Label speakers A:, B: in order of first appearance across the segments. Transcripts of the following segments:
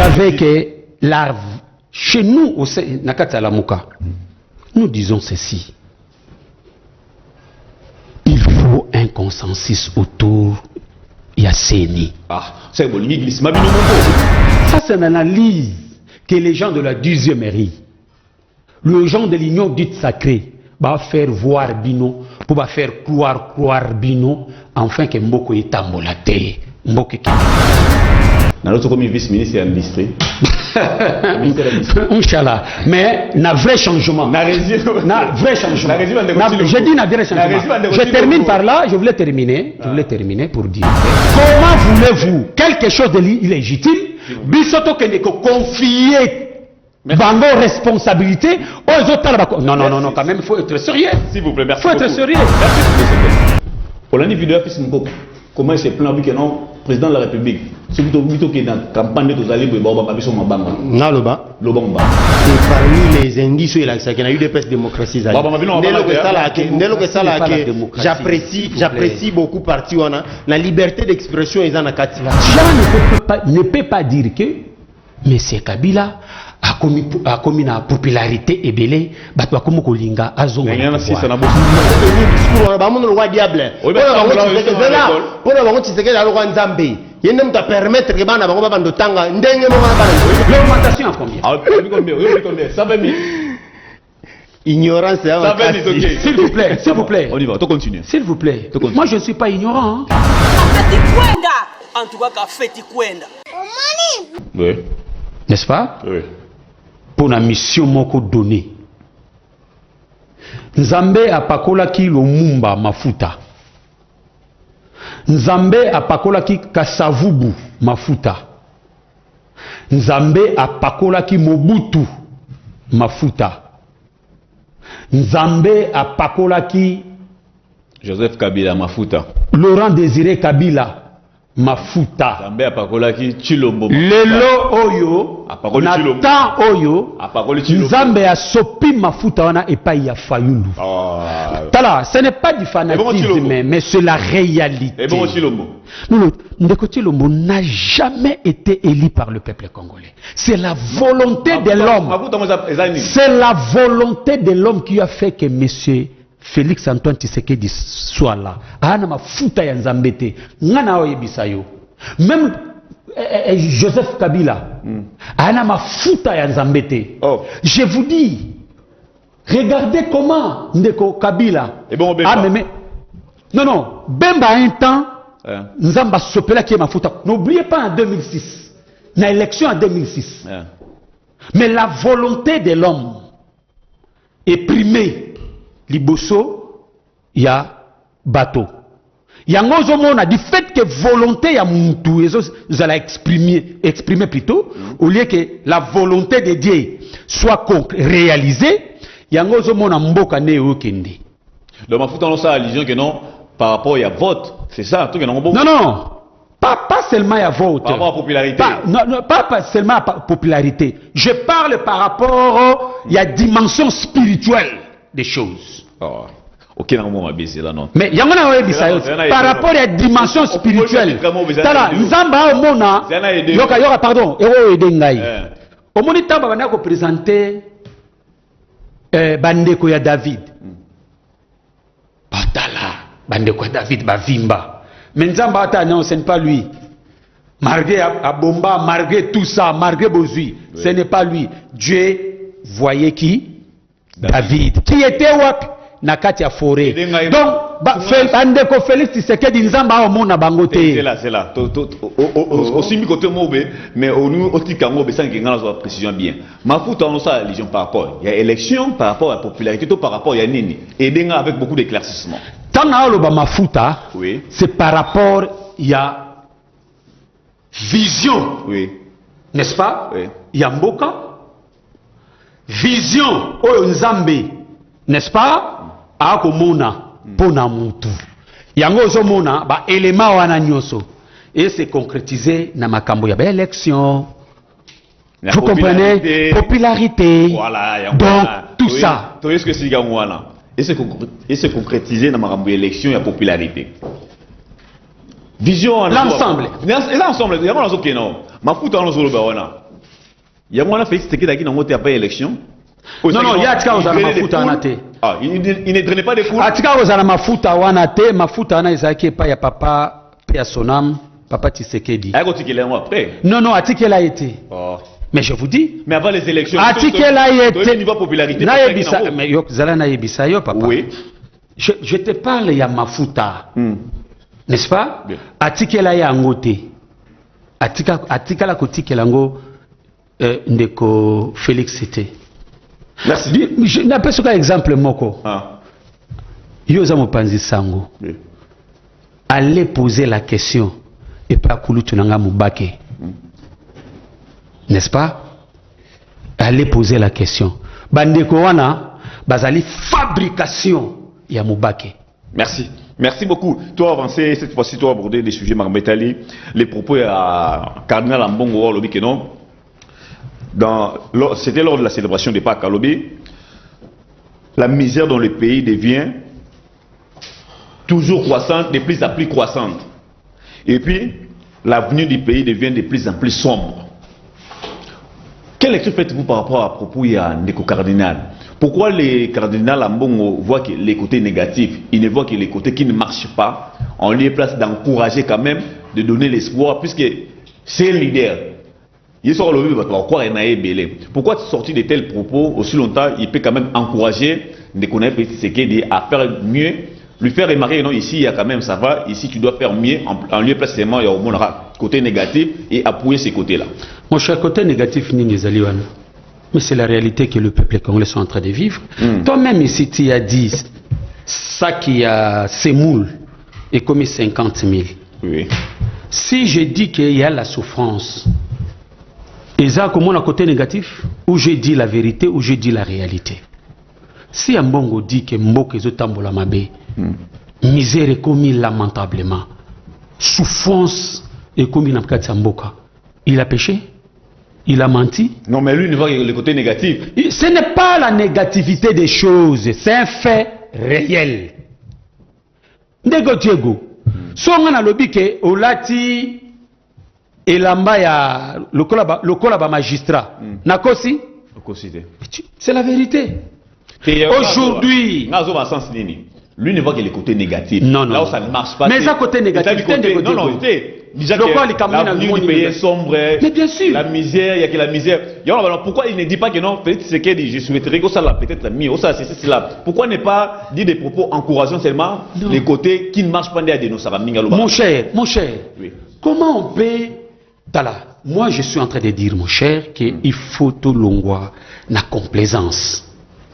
A: savez que chez nous, au Nakata Lamuka, nous disons ceci. Il faut un consensus autour de Yasseni.
B: Ah, c'est bon, l'église. Ça,
A: c'est une analyse que les gens de la 10e mairie, les gens de l'union dite sacrée, va faire voir Bino, pour faire croire Bino, enfin que Mboko est amolaté. Mboko est
B: dans l'autre comme vice-ministre et administré.
A: Inch'Allah. Mais il y a un vrai changement. Vrai changement. Je dis un vrai changement. Je termine par là, je voulais terminer pour dire comment voulez-vous quelque chose d'illégitime, bisoto que ne confier bango responsabilité aux autres. Non, quand même, il faut être sérieux.
B: S'il vous plaît, merci.
A: Il faut être sérieux.
B: Pour l'année vidéo, comment il s'est plaint que non, président de la République, c'est plutôt que dans la campagne de tous les allés,
C: parmi les indices, il y a eu des presses démocratie. J'apprécie beaucoup parti la liberté d'expression est dans la Kati.
A: Jean ne peut pas dire que M. Kabila a commis la popularité et belé, batwa comme Kolinga a zonga. L'augmentation à combien?
C: Ignorance.
A: S'il vous plaît.
B: On y va, tu continues.
A: S'il vous plaît. Moi je ne suis pas ignorant.
D: En tout cas, Feti Kwenda.
B: Oui.
A: N'est-ce pas?
B: Oui.
A: Pour la mission moko donnée. Nzambe apakola ki Lumumba mafuta. Nzambe apakola ki Kasavubu mafuta. Nzambe apakola ki Mobutu mafuta. Nzambe apakola ki
B: Joseph Kabila mafuta.
A: Laurent Désiré Kabila mafuta.
B: Nzambe apakola ki Chilombo mafuta.
A: Lelo oyo na oyo Nzambe asopi mafuta wana epai ya Fayulu. Tala, ce n'est pas du fanatisme, mais c'est la réalité.
B: Et bon Chilombo.
A: Ndeko Chilombo n'a jamais été élu par le peuple congolais. C'est la volonté de l'homme. C'est la volonté de l'homme qui a fait que monsieur Félix Antoine Tshisekedi soit là. Ana mafuta ya Nzambe te. Ngana oyebisa yo. Même Joseph Kabila ana mafuta ya Nzambe te. Je vous dis, regardez comment Ndeko Kabila a même. Non, Bemba un temps Nzamba sopela qui est mafuta. N'oubliez pas en 2006, na élection en 2006. Mais la volonté de l'homme est primée. Liboso, il y a bateau. Il y a un du fait que volonté ya muntu vous allez exprimer plutôt au lieu que la volonté de Dieu soit réalisée, il y a un mboka ne okende.
B: Donc ma fout dans ça allusion que non par rapport à vote, c'est ça tout que non.
A: Non. Pas seulement à vote.
B: Par rapport à popularité.
A: Pas seulement à popularité. Je parle par rapport à la dimension spirituelle des choses.
B: Ok, non, on baisser là non.
A: Mais il y a par rapport à la dimension spirituelle. Tala, Nzamba omona. Yoka pardon, ero edengai. Omoni tamba bana ko présenter bandeko ya David. Batala, bandeko ya David bavimba. Mais Nzamba ata non, ce n'est pas lui. Malgré Abomba, malgré tout ça, malgré Bozui, ce n'est pas lui. Dieu voyait qui? David. Qui était wapi? Nakati ya forêt. Donc, Andeko Félix Tshisekedi Nzamba omona bangote.
B: C'est là. Aussi mi côté mobe, mais au tika mobe sans qu'il y ait une précision bien. Ma fout en ça religion par rapport. Il y a élection par rapport à la popularité, tout par rapport à Nini. Et bien avec beaucoup d'éclaircissements.
A: Tant que mafuta, c'est par rapport il y a vision.
B: Oui.
A: N'est-ce pas?
B: Oui.
A: Il y a Mboka. Vision oyo Nzambe. N'est-ce pas? Akomona pona mutu. Yango zomona ba élément wana nyoso. Et c'est concrétisé na makambo ya élection. Vous comprenez? Popularité.
B: Voilà.
A: Donc tout ça.
B: Tout ce que c'est wana. Et c'est concrétisé na makambo élection ya popularité. Vision
A: l'ensemble.
B: L'ensemble. Il y a un autre qui non. Ma fout en zolo ba wana. Il y a moins Félix Tshisekedi qui n'a pas après élection.
A: Non, il y a Tika Ozana Mafuta Anate.
B: Ah, il ne drainait pas des foules.
A: Tika Ozana Mafuta Anate, Mafuta Ana Ezaki pa ya papa Pia Sonam, papa Tshisekedi.
B: Ah, il est après.
A: Non, Atikela a été.
B: Oh.
A: Mais je vous dis.
B: Mais avant les élections.
A: Atikela a été.
B: Niveau popularité.
A: Mais Zala na yebisa yo papa.
B: Oui.
A: Je te parle ya Mafuta. N'est-ce pas? Atikela ya ngote. Atikala kotikela ngo ndeko Félix c'était.
B: Merci.
A: Je n'appelle ce cas exemple moko. Yoza mopanzi sango. Allez poser la question et pas kulutu nanga mubake. N'est-ce pas? Allez poser la question. Bandeko wana bazali fabrication ya mubake.
B: Merci. Merci beaucoup. Toi avancer cette fois-ci, toi aborder des sujets Marmetali, les propos à Cardinal Ambongo Lobi que non. C'était lors de la célébration de Pâques à Lobi. La misère dans le pays devient toujours croissante, de plus en plus croissante. Et puis, l'avenir du pays devient de plus en plus sombre. Quelle lecture faites-vous par rapport à propos de Ndeko Cardinal? Pourquoi les cardinals Ambongo voient que les côtés négatifs, ils ne voient que les côtés qui ne marchent pas? On lui est place d'encourager quand même, de donner l'espoir, puisque c'est le leader. Pourquoi sortir de tels propos aussi longtemps? Il peut quand même encourager Ndeko Tshisekedi à faire mieux, lui faire remarquer non, ici il y a quand même ça va, ici tu dois faire mieux, en lieu place seulement il y a au moins côté négatif et appuyer ces côtés-là. Mon cher, côté négatif, mais c'est la réalité que le peuple congolais sont en train de vivre. Toi-même ici tu as dit ça qui a sémoule et comme 50 000. Oui. Si je dis qu'il y a la souffrance, et ça comment le côté négatif, ou je dis la vérité ou je dis la réalité. Si un bongo dit que Mboko est tambola mabe, misère est commis lamentablement, souffrance est commis dans le Mboka, il a péché? Il a menti? Non, mais lui, il voit le côté négatif. Ce n'est pas la négativité des choses, c'est un fait réel. Ndego Diego, si on a lobby que Olati et l'amba ya lokola ba magistrat, nakosi? C'est la vérité. Aujourd'hui, lui ne voit que les côtés négatifs. Non, non. Là où ça ne marche pas. Mais ça côté négatif. Non, non, l'avenir du pays est sombre. Mais bien sûr. La misère, il y a que la misère. Pourquoi il ne dit pas que non, Félix Tshisekedi, je souhaiterais que ça l'a peut-être la mieux. Ça, c'est cela. Pourquoi ne pas dire des propos encourageants seulement les côtés qui ne marchent pas derrière nous? Mon cher, oui. Comment on peut. Moi, je suis en train de dire, mon cher, qu'il faut tout l'ongwa, la complaisance.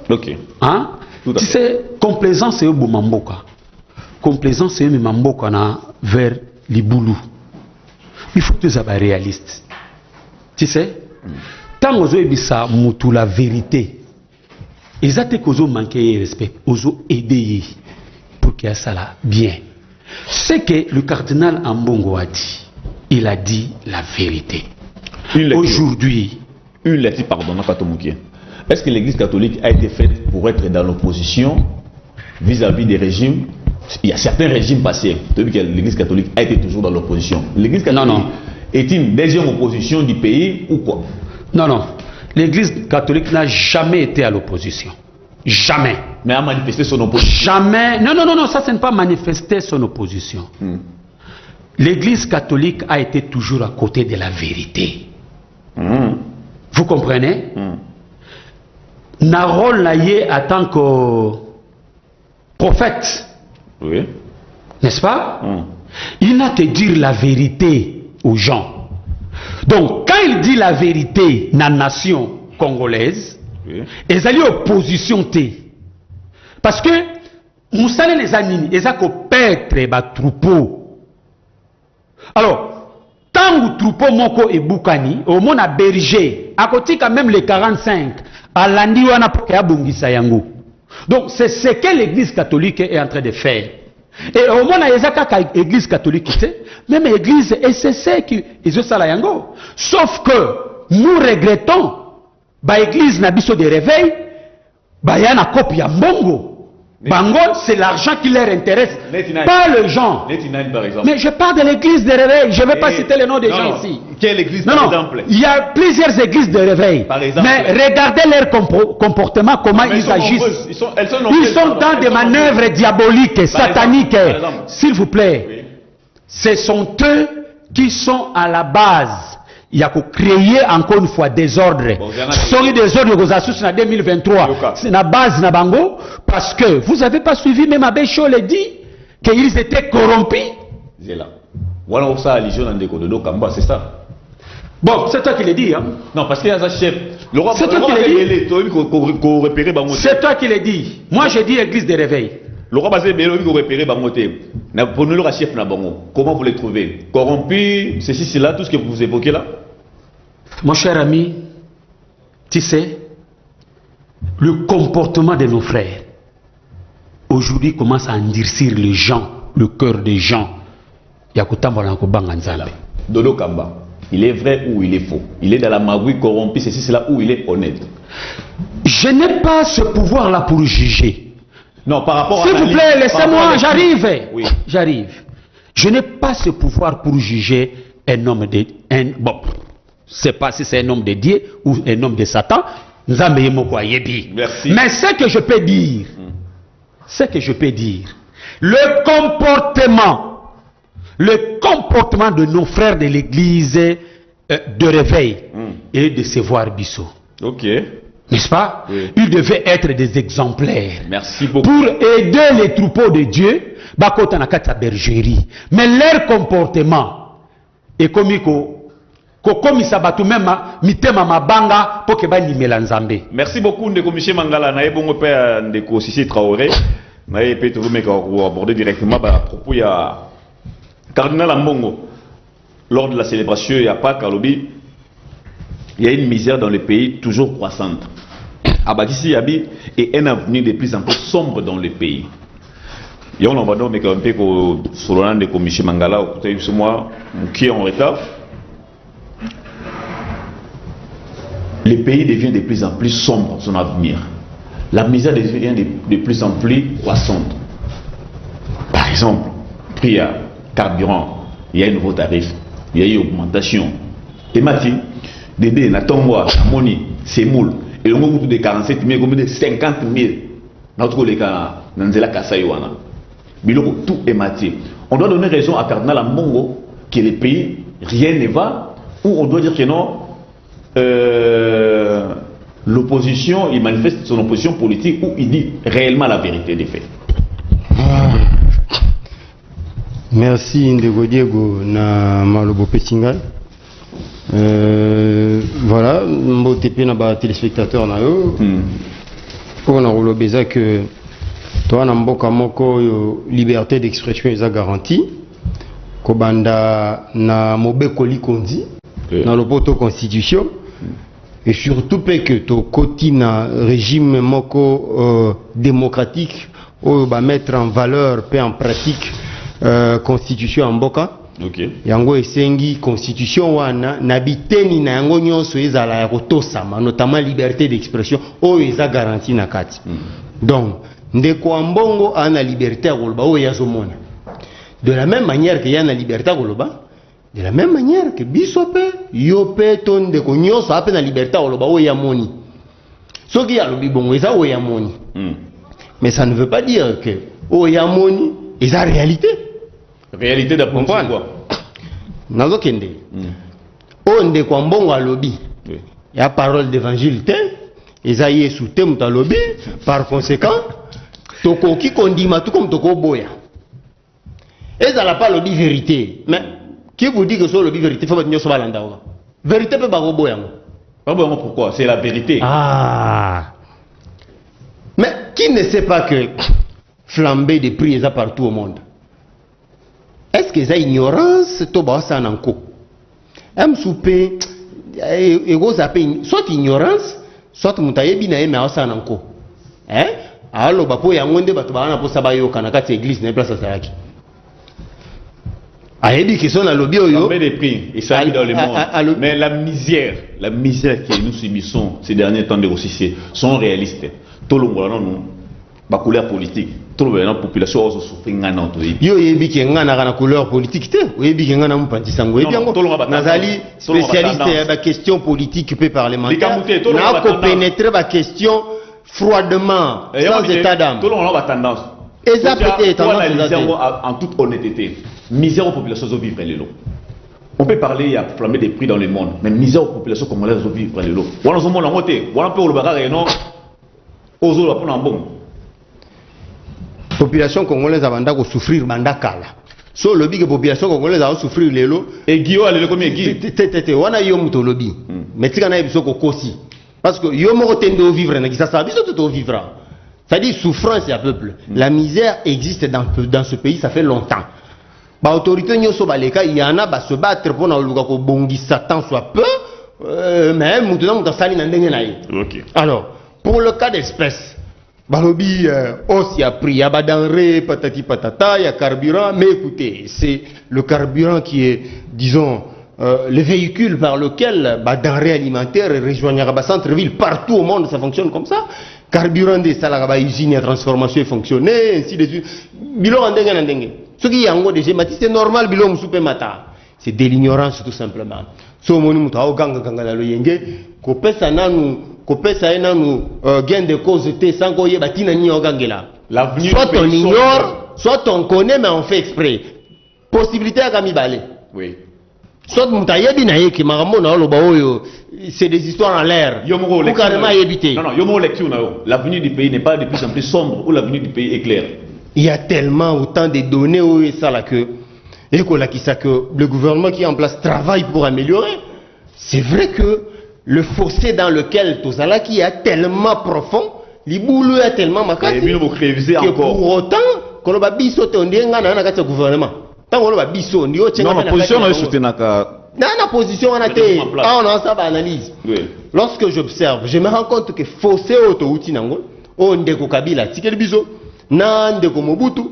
B: Ok. Hein? Tu sais, complaisance c'est au Boumamboka. Complaisance c'est au Mamboka vers Liboulou. Il faut que tu sois réaliste. Tu sais, tant que tu as moutou la vérité, ils ont que tu manqué de respect, ils ont aidé pour qu'il y ait ça là bien. C'est que le cardinal Ambongo a dit. Il a dit la vérité. Aujourd'hui, une lettre, pardon, est-ce que l'Église catholique a été faite pour être dans l'opposition vis-à-vis des régimes? Il y a certains régimes passés, depuis que l'Église catholique a été toujours dans l'opposition. L'Église catholique est une deuxième opposition du pays ou quoi? Non, non. L'Église catholique n'a jamais été à l'opposition. Jamais. Mais a manifesté son opposition. Jamais. Non, non, non, non, ça c'est pas manifester son opposition. L'Église catholique a été toujours à côté de la vérité. Vous comprenez? Narol Laye en tant que prophète, oui. N'est-ce pas? Il n'a que dire la vérité aux gens. Donc, quand il dit la vérité dans la nation congolaise, oui. Ils allaient opposition T. Parce que, nous savons les amis, ils ont perdre les troupeaux. Alors, tant que troupeau moko et boukani, au monde a berger, à côté quand même les 45, à l'andi wana poke abungisa yango. Donc c'est ce que l'Église catholique est en train de faire. Et au monde a l'église catholique, même l'Église et c'est ce qu'ils ont ça la yango. Sauf que nous regrettons, bah l'Église n'a biso de réveil, bah y a une copie à Mbongo.
A: Bango, c'est l'argent qui leur intéresse, pas les gens. Mais je parle de l'église de réveil. Je ne vais pas citer le nom des gens ici.
B: Quelle église, par exemple?
A: Il y a plusieurs églises de réveil. Mais regardez leur comportement, comment ils agissent. Ils sont dans des manœuvres diaboliques, sataniques. S'il vous plaît, ce sont eux qui sont à la base. Il y a créer encore une fois des ordres. Sont des ordres que vous avez en 2023. C'est la base na bango parce que vous n'avez pas suivi même Abbé Chole dit qu'ils étaient corrompus.
B: C'est là. Voilà ça la religion de Kamba, c'est ça.
A: Bon, c'est toi qui le dis. Hein?
B: Non, parce qu'il y a un chef.
A: C'est toi qui le dis. C'est toi qui le dis. Moi, je dis église de réveil.
B: Le roi basé Bélo qui repéré Bangoté. Pour nous le chef na bango. Comment vous les trouvez? Corrompu, ceci, cela, tout ce que vous évoquez là.
A: Mon cher ami, tu sais, le comportement de nos frères aujourd'hui commence à endurcir les gens, le cœur des gens.
B: Dodo Kamba, il est vrai ou il est faux? Il est dans la magouille corrompue, ceci, cela, ou il est honnête?
A: Je n'ai pas ce pouvoir-là pour juger.
B: Non, par rapport à...
A: S'il vous plaît, laissez-moi, j'arrive.
B: Oui.
A: J'arrive. Je n'ai pas ce pouvoir pour juger un homme de... bon, je ne sais pas si c'est un homme de Dieu ou un homme de Satan.
B: Merci.
A: Mais ce que je peux dire, le comportement de nos frères de l'église de réveil et de se voir Bissot.
B: Ok.
A: N'est-ce pas?
B: Oui.
A: Ils devaient être des exemplaires.
B: Merci beaucoup.
A: Pour aider les troupeaux de Dieu, bakota na kata bergerie. Mais leur comportement est comme
B: merci beaucoup Ndeko Michel Mangala. Na ebongo pe Ndeko Sissi Traoré. Na epé tout mais aborder directement à propos il y a Cardinal Ambongo lors de la célébration il y a pas Kalobi. Il y a une misère dans le pays toujours croissante. Abakisi Yabi et un avenir de plus en plus sombre dans le pays. Et on va donc mais un peu que Solana Ndeko Michel Mangala au côté de moi qui est en retard. Le pays devient de plus en plus sombre, son avenir. La misère devient de plus en plus croissante. Par exemple, prix à carburant, il y a un nouveau tarif, il y a une augmentation. Et maintenant, Dédé, Natongwa, Moni, Semoul, et le monde de 47 000, comme de 50 000. Notre collègue, Nanzela Kassayouana. Biloko, tout est matière. On doit donner raison à Cardinal Ambongo que le pays, rien ne va, ou on doit dire que non. L'opposition, il manifeste son opposition politique où il dit réellement la vérité des faits.
C: Merci Ndego Diego na Malobo Pessingal. Voilà, mbotepe na ba téléspectateurs na yo. Pour na rolobeza que toi na mboka moko yo liberté d'expression est garantie. Kobanda na mobekoli kondi na lopoto constitution. Et surtout que ton quotidien régime moko démocratique où va mettre en valeur et en pratique constitution en boka.
B: Ok.
C: Yango esengi constitution wana nabiteni na yango nyonso ezala ya kotosama notamment liberté d'expression o eza garantie na kati. Donc ndeko ambongo ana liberté ya koloba o yazomona. De la même manière que yana liberté ya koloba. De la même manière que Bisope, Yope, ton de Cognos, a la liberté au loba Oyamoni. Ce qui a le bibon, c'est Oyamoni. Mais ça ne veut pas dire que Oyamoni est la réalité.
B: Réalité d'après quoi?
C: Nazo Kende. On de Kwambongo à lobby. Il y a parole d'évangile, Esaïe sous thème à lobby. Par conséquent, Toko qui condima tout comme Toko Boya. Et ça n'a pas lobby vérité. Mais qui vous dit que c'est la vérité? Faut pas sur la vérité peut pas reboyer.
B: Pourquoi? C'est la vérité.
C: Ah. Mais qui ne sait pas que flamber des prix est partout au monde? Est-ce que c'est ignorance? Toba ça nanko. Am souper soit ignorance, soit mutaye bina eme ça nanko. Hein? Alors bapo ya ngonde bato bana po sabayo kana kati église na place salaki. Des
B: prix, et ça arrive dans le monde. Mais la misère que nous subissons ces derniers temps de grossistes sont réalistes. Tout le monde, la couleur politique. Tout le monde, la population a souffert ngana to yebi.
C: Yo yebi ki ngana kana couleur politique te. Yebi ki ngana mpanti sango yebi yango. Nazali spécialiste de question politique peu parlementaire. Na ko pénétrer la question froidement sans état d'âme.
B: Tout le monde a tendance.
C: Et ça peut-être
B: en toute honnêteté. Misère aux populations de vivre les lots. On peut parler, il y a flammé des prix dans le monde, mais misère aux populations congolaises de vivre les lots. On a un monde en côté, on a un peu le bagage et non aux autres pour un bon.
C: Population congolaise a vanda souffrir mandakala. So lobby que population congolaise a souffrir les lots.
B: Et Guillaume a le combien Guy?
C: On a eu un lobby. Mais tu as eu besoin kosi. Parce que yo mo tendo vivre na ça besoin de vivre. Ça dit souffrance à peuple. La misère existe dans ce pays, ça fait longtemps. Ba autorité nyoso baleka il y en a se battre pour na luka ko bongi Satan soit peu mais maintenant dans sali na ndenge na ye.
B: OK.
C: Alors, pour le cas d'espèce Balobi aussi a pris, il y a denrées, patati patata, il y a carburant, mais écoutez, c'est le carburant qui est, disons, le véhicule par lequel denrées alimentaires rejoignent centre-ville, partout au monde, ça fonctionne comme ça. Carburant des salariés, usines à transformation fonctionner, ainsi de suite. Bilo andenge. Ce qui est en gros déjà, c'est normal, bilo moussoupe mata. C'est de l'ignorance tout simplement. So moni muta o ganga la loyenge, ko pesa nanu gain de cause te sans ko yeba tina ni o gangela. Soit on ignore, soit on connaît mais on fait exprès. Possibilité à kamibale.
B: Oui.
C: Soit muta yebi na yeki marambo na loba oyo, c'est des histoires en l'air.
B: Yomo
C: lecture. Carrément éviter.
B: Non, yomo lecture na yo. L'avenir du pays n'est pas de plus en plus sombre ou l'avenir du pays est clair.
C: Il y a tellement autant de données où ça là que le gouvernement qui est en place travaille pour améliorer. C'est vrai que le fossé dans lequel Tozalaki est tellement profond, l'Iboulou est tellement makasi, que pour autant, quand on va biso on dit le gouvernement. Tant qu'on va biso, non,
B: la position on a soutenu
C: la position on a été, on a ça analyse. Lorsque j'observe, je me rends compte que fossé auto-outil nango, on ndeko Kabila, tikeli biso, nan ndeko Mobutu,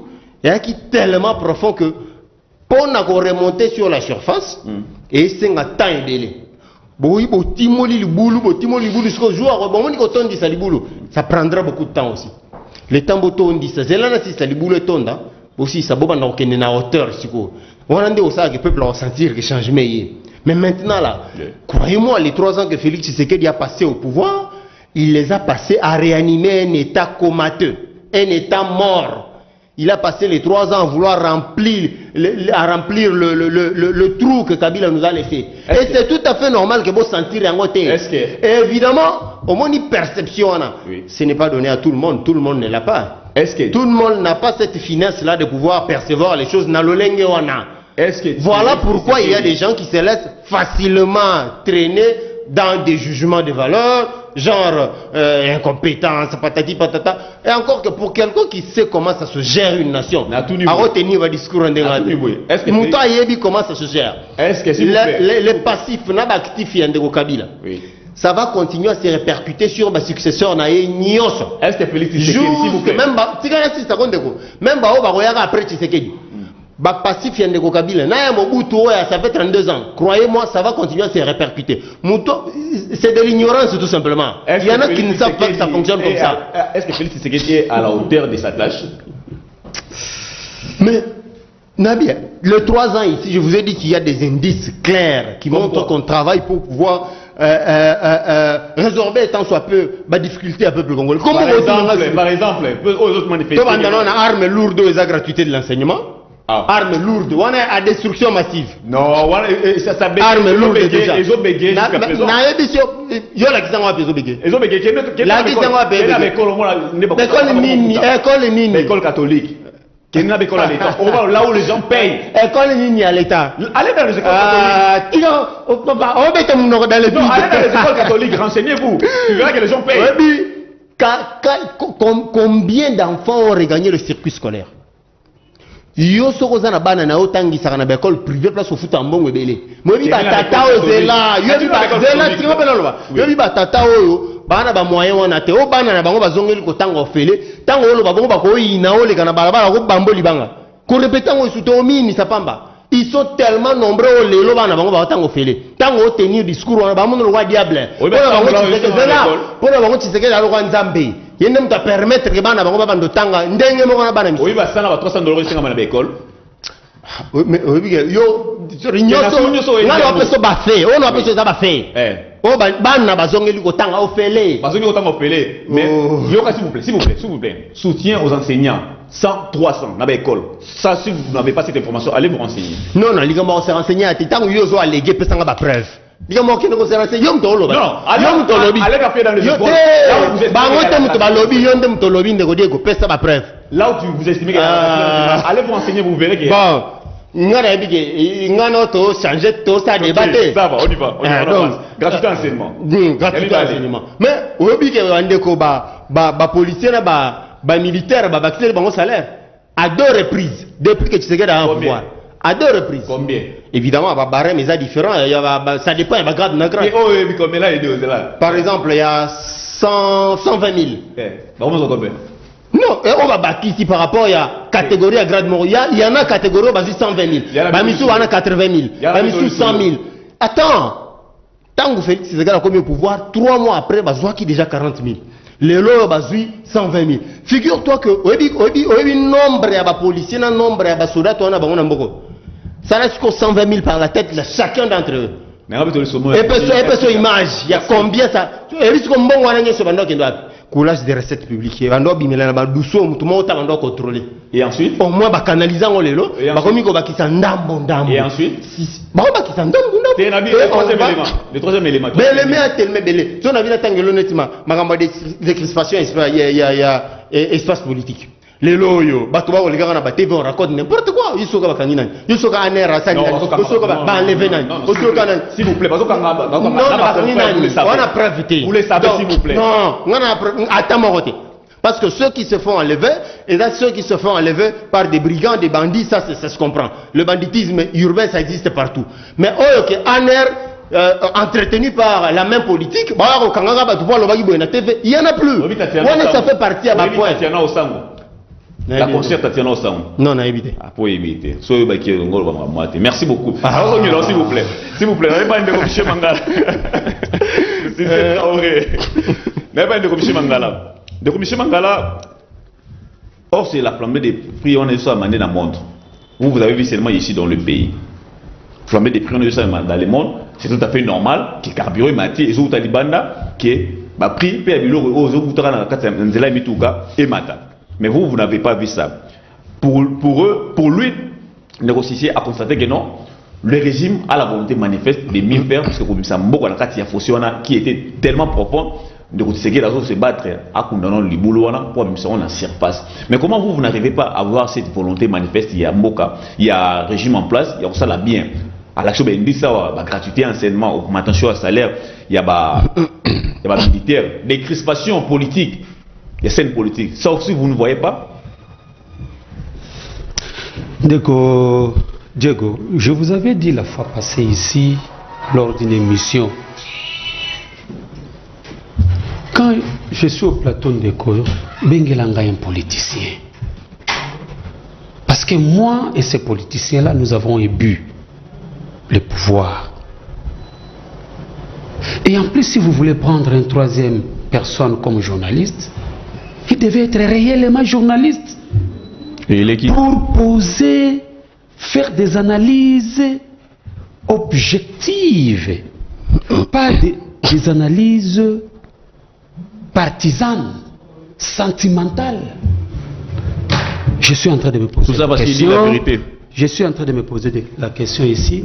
C: est qui tellement profond que pour remonter sur la surface et c'est un temps et délai. Ça prendra beaucoup de temps aussi. Le temps botondi ça c'est là si ça liboulou tonda aussi ça boba na okende na hauteur siko. On a dit au ça que le peuple va sentir que changement est. Mais maintenant là, croyez-moi les 3 ans que Félix Tshisekedi a passé au pouvoir, il les a passés à réanimer un état comateux, un état mort. Il a passé les 3 ans à vouloir remplir le trou que Kabila nous a laissé. Et c'est tout à fait normal que vous sentir un côté. Et évidemment, au moins une perception, ce n'est pas donné à tout le monde ne l'a pas. Tout le monde n'a pas cette finesse-là de pouvoir percevoir les choses. Voilà pourquoi il y a des gens qui se laissent facilement traîner dans des jugements de valeur, genre incompétence, patati patata. Et encore que pour quelqu'un qui sait comment ça se gère une nation, à retenir le discours en Mouta Yebi comment ça se gère. Les passifs, actifs de Kabila. Ça va continuer à se répercuter sur ma successeur Naye Nyoso.
B: Est-ce que Félix Tshisekedi
C: même après Tshisekedi. Passif Yandeko Kabila, ça fait 32 ans. Croyez-moi, ça va continuer à se répercuter. C'est de l'ignorance tout simplement. Il y en a qui ne savent pas que ça fonctionne comme ça.
B: Est-ce que Félix Tshisekedi est à la hauteur de sa tâche?
C: Mais, Nabia, le 3 ans ici, je vous ai dit qu'il y a des indices clairs qui montrent qu'on travaille pour pouvoir résorber tant soit peu la difficulté à peuple congolais.
B: Par exemple, aux autres manifestants.
C: On a armes lourdes et la gratuité de l'enseignement. Armes lourdes, on est à destruction massive.
B: Non, ça
C: armes lourdes déjà.
B: Ils ont bégayé jusqu'à présent.
C: Yo la kisanga wapi ils bégayé.
B: Ils ont bégayé.
C: La kisanga wapi
B: école catholique. Qui n'a pas l'État. Là où les gens payent.
C: École nini à l'État.
B: Allez dans les écoles catholiques.
C: Non, allez
B: dans les écoles catholiques, renseignez-vous. Tu verras que les gens payent.
C: Combien d'enfants ont regagné le circuit scolaire? Yo soko za na bana na otangisa na école privée place au foot en bongo ebele. Mo bi batata o zela, yo bi bazela tingo pena loba. Yo bi batata oyo bana ba moyen wana te o bana na bango bazongeli ko tanga ofele, tanga olo ba bongo ba ko yina o le kana balabala ko bambo libanga. Ko répéter ngo suto mini sapamba. Ils sont tellement nombreux au lelo bana bango ba tanga ofele. Tanga o tenir discours wana ba mono lo wa diable. Pour la bango Tshisekedi alo kwa Nzambe. yende mta permettre que bana bango baba ndotanga ndenge moko na bana misi
B: oui ba sana ba $300 singa na école
C: mais yo nyoso ngalo apeso ba fait on apeso za ba fait oh bana bazongeli kotanga ofele
B: bazongeli kotanga ofele mais yo s'il vous plaît soutien aux enseignants 300 na ba école ça si vous n'avez pas cette information allez vous renseigner
C: non ligambo se renseigner ati tango yo zo alléguer pesanga ba preuve ligambo kende ko se renseigner yo mtolo ba
B: non yo mtolo bi allez faire dans les écoles
C: bango te mto ba lobby yo ndem mtolo bi ndeko diego pesa ba preuve
B: là où vous estimez que allez vous renseigner vous verrez que
C: bon ngana bige ngana to changer to ça débattre
B: ça va on y va gratuité enseignement
C: gratuité enseignement mais obi ke wande ko ba policier na ba militaire ba vacciner bango salaire à 2 reprises depuis que tu sais que dans le pouvoir à 2 reprises
B: combien
C: évidemment ba barème mais ça différent ça dépend il va grade na grade
B: oh oui combien là il est là
C: par exemple il y a 120 000
B: bah on combien
C: non, on va bâtir ici par rapport à catégorie à grade moral. Il y en a catégorie où 120 000. Bamissou en a 80 000. Bamissou 100 000. Attends. Tant que Félix Tshisekedi a commis au pouvoir, 3 mois après, Bazoua qui déjà 40 000. Les lois Bazoui 120 000. Figure-toi que obi nombre à policiers, nombre à soldats, on a bon mboko. Ça reste que 120 000 par la tête de chacun d'entre eux.
B: Mais on peut
C: et puis image, il y a combien ça? Et puis comme bon on a ce bandok qui doit coulage des recettes publiques. On doit bimela na douceau, tout le monde doit contrôler.
B: Et ensuite,
C: au moins ba canaliser on lelo, ba komi ko ba kisa ndambo.
B: Et ensuite,
C: ba kisa ndambo.
B: Le troisième élément.
C: Belé a tellement belé. Si on a vu la tangelo netima, makambo des crispations, il y a espace politique. Les loyaux, batuba ou les gars na TV on raconte n'importe quoi. Ils sont comme kanina. Ils sont comme anera ça. Ils sont comme ba enlever nan.
B: S'il vous plaît, parce que
C: on a prévité.
B: Vous les savez s'il vous plaît.
C: Non, on a attends mon côté. Parce que ceux qui se font enlever, et là ceux qui se font enlever par des brigands, des bandits, ça se comprend. Le banditisme urbain ça existe partout. Mais ok, entretenu par la même politique, il y en a plus. Ça fait partie à ma point.
B: La concert Tatiana Osang.
C: Non, n'a évité.
B: Ah, pour éviter. Merci beaucoup. S'il vous plaît. S'il vous plaît, n'avez pas une commission Mangala. C'est horrible. N'avez pas une commission Mangala. De commission Mangala, or c'est la flambée des prix, on est sur la dans le monde. Vous avez vu seulement ici dans le pays. Flambée des prix, on est sur dans le monde. C'est tout à fait normal que carburant est maté et sur Talibanda qui est prix, puis à l'eau, aux autres, et matin. Mais vous n'avez pas vu ça. Pour lui, le négocier a constaté que non, le régime a la volonté manifeste de mieux faire, parce que comme ça, qui était tellement profond, de se battre à condamner le boulot pour on en surpasse. Mais comment vous n'arrivez pas à avoir cette volonté manifeste? Il y a Mboka, il y a un régime en place, il y a ça là bien. À la chose, il y a gratuité, enseignement, augmentation de salaire, il y a militaire, des crispations politiques. Il y a scène politique. Ça aussi, vous ne voyez pas?
A: Diego, je vous avais dit la fois passée ici, lors d'une émission, quand je suis au plateau de Kolo, Bengelanga est un politicien. Parce que moi et ces politiciens-là, nous avons ébu le pouvoir. Et en plus, si vous voulez prendre une troisième personne comme journaliste, il devait être réellement journaliste.
B: Et il est qui?
A: Pour poser, faire des analyses objectives, pas des analyses partisanes, sentimentales. Je suis en train de me poser la question.
B: La vérité.
A: Je suis en train de me poser la question ici,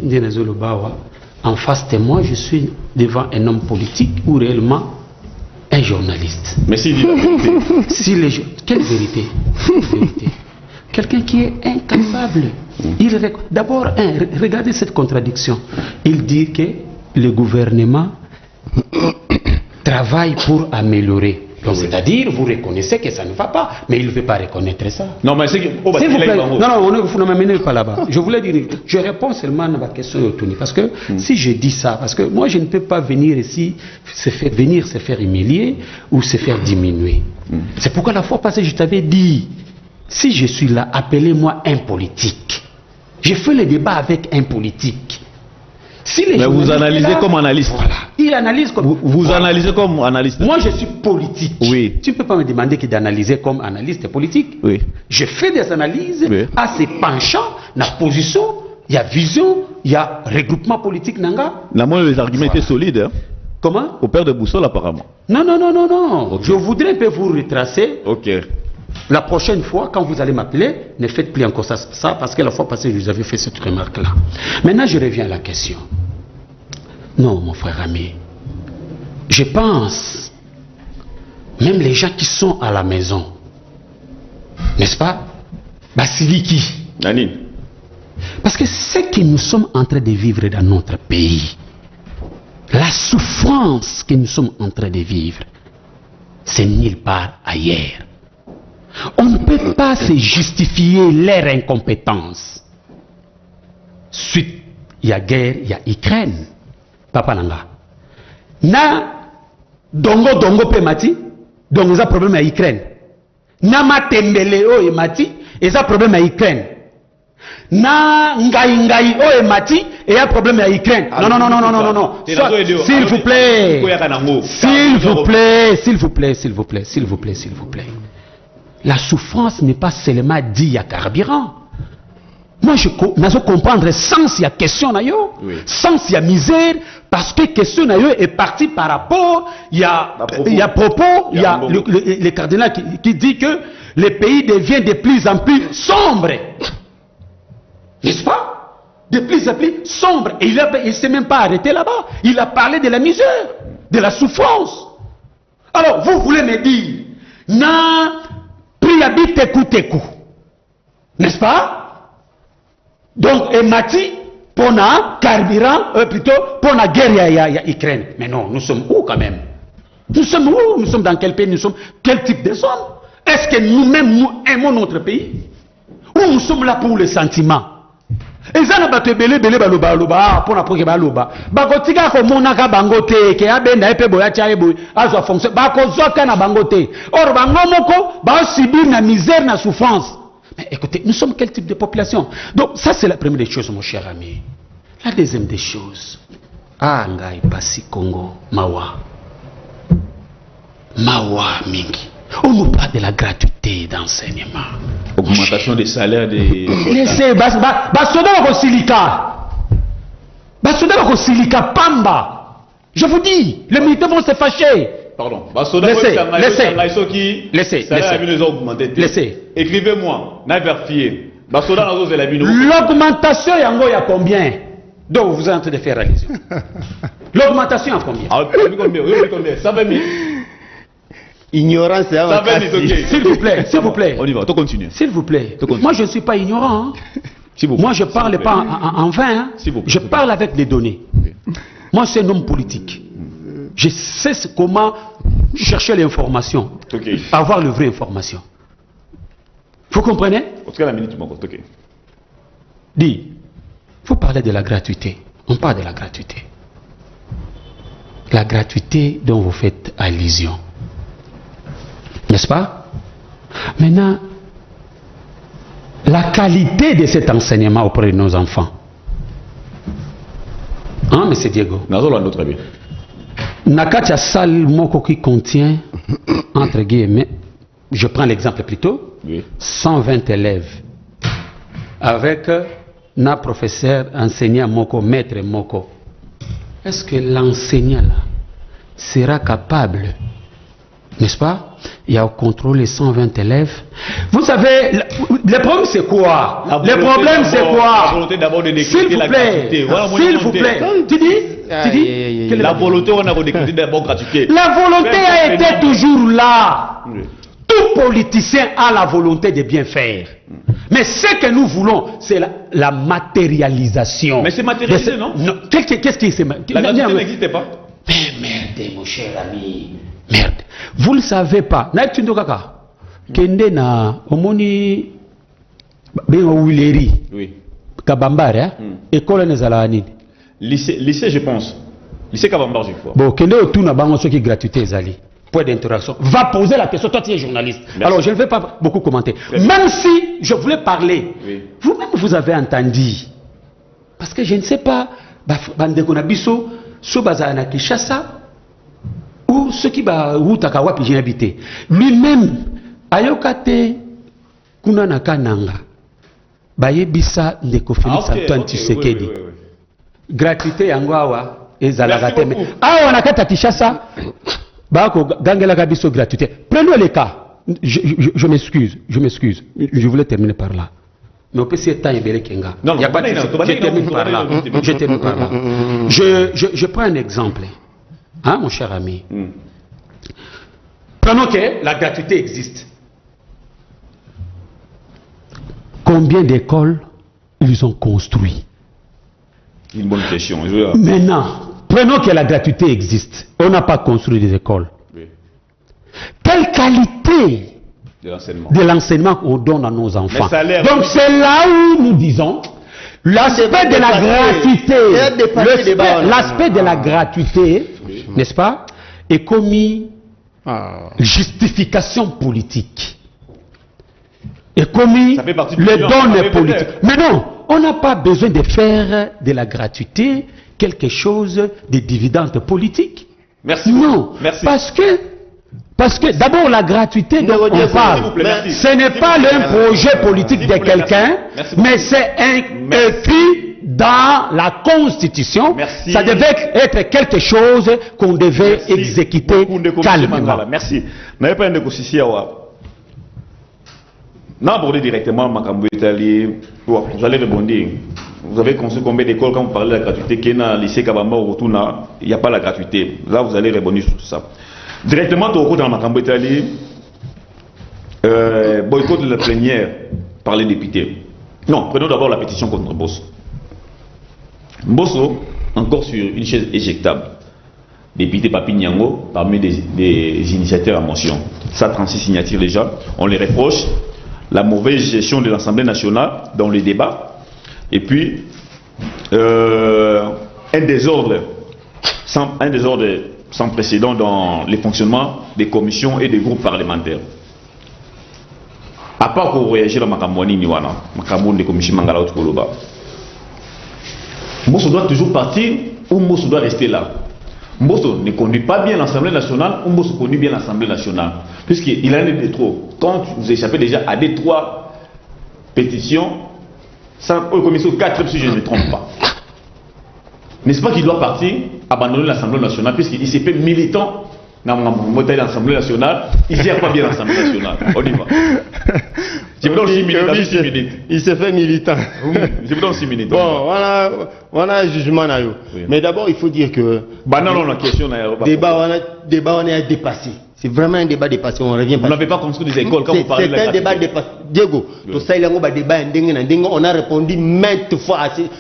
A: en face de moi, je suis devant un homme politique ou réellement un journaliste.
B: Mais s'il dit la vérité.
A: Quelle vérité? Quelqu'un qui est incapable. D'abord, regardez cette contradiction. Il dit que le gouvernement travaille pour améliorer. C'est-à-dire, vous reconnaissez que ça ne va pas, mais il ne veut pas reconnaître ça.
B: Non, mais c'est que...
A: S'il vous plaît, non, vous ne m'amenez pas là-bas. Je voulais dire, je réponds seulement à votre question, Tony, parce que si je dis ça, parce que moi je ne peux pas venir ici, se faire humilier ou se faire diminuer. C'est pourquoi la fois passée, je t'avais dit, si je suis là, appelez-moi un politique. Je fais le débat avec un politique. Si les
B: mais vous analysez comme analyste.
A: Voilà. Il analyse comme...
B: Vous analysez comme analyste.
A: Moi, je suis politique.
B: Oui.
A: Tu ne peux pas me demander d'analyser comme analyste politique.
B: Oui.
A: Je fais des analyses
B: Oui.
A: à ses penchants, la position, il y a vision, il y a regroupement politique. Nanga.
B: Les arguments étaient solides. Hein.
A: Comment?
B: Au père de Boussole, apparemment.
A: Non.
B: Okay.
A: Je voudrais un peu vous retracer.
B: Ok.
A: La prochaine fois, quand vous allez m'appeler, ne faites plus encore ça parce que la fois passée, je vous avais fait cette remarque-là. Maintenant, je reviens à la question. Non, mon frère ami. Je pense, même les gens qui sont à la maison, n'est-ce pas? Basiliki.
B: Nani.
A: Parce que ce que nous sommes en train de vivre dans notre pays, la souffrance que nous sommes en train de vivre, c'est nulle part ailleurs. On ne peut pas se justifier leur incompétence. Suite, il y a guerre, il y a Ukraine. Papa Nanga. Na dongo pe mati, donc il y a problème à Ukraine. Na matembele o e mati, il y a problème à Ukraine. Na ngai o e mati, il y a problème à Ukraine. Non. S'il vous plaît. S'il vous plaît. La souffrance n'est pas seulement dit à carburant. Moi, je comprends sans il y a question, sans il y a misère, parce que question est partie par rapport, il y a propos, il y a le cardinal qui dit que le pays devient de plus en plus sombre. N'est-ce pas? De plus en plus sombre. Et il ne s'est même pas arrêté là-bas. Il a parlé de la misère, de la souffrance. Alors, vous voulez me dire, Teku, n'est-ce pas? Donc, et Mati, pour la carburant, plutôt, pour la guerre, il y a Ukraine. Mais non, nous sommes où quand même? Nous sommes où? Nous sommes dans quel pays? Nous sommes quel type de zone? Est-ce que nous-mêmes, nous aimons notre pays? Ou nous sommes là pour les sentiments? Et ça n'a pas été belé baloba pour la projet baloba. Bakotika ko monaka bangote ke abenda epe boya cha ebo azo fonction bakozoka na bangote. Or bangomoko ba subir na misère na souffrance. Mais écoutez, nous sommes quel type de population? Donc ça c'est la première des choses mon cher ami. La deuxième des choses. Ah ngai pasi Congo mawa. Mawa mingi. On nous parle de la gratuité d'enseignement.
B: Augmentation des salaires des...
A: Laissez, Basoda Pamba. Je vous dis, les militaires vont se fâcher.
B: Pardon.
A: Laissez.
B: Écrivez-moi.
A: L'augmentation yango ya combien? Donc vous êtes en train de faire allusion. L'augmentation à combien?
B: 120 000.
C: Ignorance,
A: s'il vous plaît.
B: On y va, on continue.
A: S'il vous plaît. Moi, je ne suis pas ignorant. Moi, je ne parle pas en vain. Je parle avec les données. Moi, c'est un homme politique. Je sais comment chercher l'information. Avoir la vraie information. Vous comprenez? Dis, vous parlez de la gratuité. On parle de la gratuité. La gratuité dont vous faites allusion. N'est-ce pas? Maintenant, la qualité de cet enseignement auprès de nos enfants. Hein, M. Diego? Nakatia Sal Moko qui contient, entre guillemets, je prends l'exemple plutôt, 120 élèves. Avec un professeur, enseignant Moko, maître Moko. Est-ce que l'enseignant là sera capable, n'est-ce pas? Il y a au contrôle les 120 élèves. Vous savez, le problème c'est quoi? Le problème c'est quoi? S'il vous plaît. Tu dis
B: la volonté, on a décrété d'abord gratuité.
A: La volonté a été toujours là. Tout politicien a la volonté de bien faire. Mais ce que nous voulons, c'est la matérialisation.
B: Mais c'est matérialisé, non?
A: Qu'est-ce qui c'est?
B: La gratuité n'existait pas.
A: Mais merde, mon cher ami. Merde. Vous ne le savez pas. Naïtundo kaka. Kende na omoni bengo wileri.
B: Oui.
A: Kabambare, école nezala nini?
B: Lycée, je pense. Lycée Kabambare, je crois.
A: Bon, kende autour na bango ce qui gratuité ezali. Point d'interaction. Va poser la question. Toi, tu es journaliste. Merci. Alors, je ne vais pas beaucoup commenter. Même si je voulais parler, vous-même, vous avez entendu. Parce que je ne sais pas, bandeko na biso so bazala na Kinshasa ou ceux qui ba utaka wapi j'ai habité lui-même ayokate kuna na kananga bayebisa ndeko Félix Antoine Tshisekedi gratuité yango awa ezalaka te awa na kata Kinshasa bako gangela kabiso gratuité. Prenons les cas. Je m'excuse, je voulais terminer par là. Mais on peut essayer de temps et Kenga. Non, il y a pas de je termine par là. Je termine par là. Je prends un exemple. Hein, mon cher ami. Prenons que la gratuité existe. Combien d'écoles ils ont construit?
B: Une bonne question.
A: Maintenant, prenons que la gratuité existe. On n'a pas construit des écoles. Oui. Quelle qualité de l'enseignement qu'on donne à nos enfants? Donc c'est là où nous disons l'aspect de la gratuité, l'aspect de la gratuité, n'est-ce pas, est commis justification politique. Est commis le don politique. Mais non, on n'a pas besoin de faire de la gratuité quelque chose de dividende politique.
B: Merci.
A: Non, merci. Parce que d'abord la gratuité dont on parle, ce n'est pas un projet politique de quelqu'un, mais c'est écrit dans la Constitution. Merci. Ça devait être quelque chose qu'on devait exécuter calmement.
B: Merci. N'avez pas un négocié non, abordé directement Makambo Italie, vous allez rebondir. Vous avez construit combien d'écoles quand vous parlez de la gratuité? Kena, lycée Kabamba, Rotuna, il n'y a pas la gratuité. Là, vous allez rebondir sur tout ça. Directement, au cours de Makambo Italie, boycott de la plénière par les députés. Non, prenons d'abord la pétition contre Mbosso. Mbosso, encore sur une chaise éjectable. Député Papi Nyango, parmi des initiateurs à motion. Ça, 36 signatures déjà. On les reproche la mauvaise gestion de l'Assemblée nationale dans les débats, et puis un désordre sans précédent dans les fonctionnements des commissions et des groupes parlementaires. À part qu'on réagit à Makamouani Niwana, Makamouani des commissions Mangala Koloba. Mbosso doit toujours partir ou Mbosso doit rester là. Mbosso ne conduit pas bien l'Assemblée nationale ou Mbosso conduit bien l'Assemblée nationale. Puisqu'il en est de trop. Quand vous échappez déjà à des 3 pétitions, au commission 4, si je ne me trompe pas. N'est-ce pas qu'il doit partir, abandonner l'Assemblée nationale, puisqu'il s'est fait militant dans l'Assemblée nationale, il ne gère pas bien l'Assemblée nationale. On y va. Je vous donne 6 minutes.
C: Il s'est fait militant.
B: Je vous donne 6 minutes.
C: Bon, on a un jugement. Oui. Mais d'abord, il faut dire que.
B: Non, la question
C: débat, on est dépassé. C'est vraiment un débat dépassé. On revient pas.
B: Vous n'avez pas construit des écoles quand vous parlez de la gratuité.
C: C'est un débat dépassé. Diego, on a répondu maintes fois.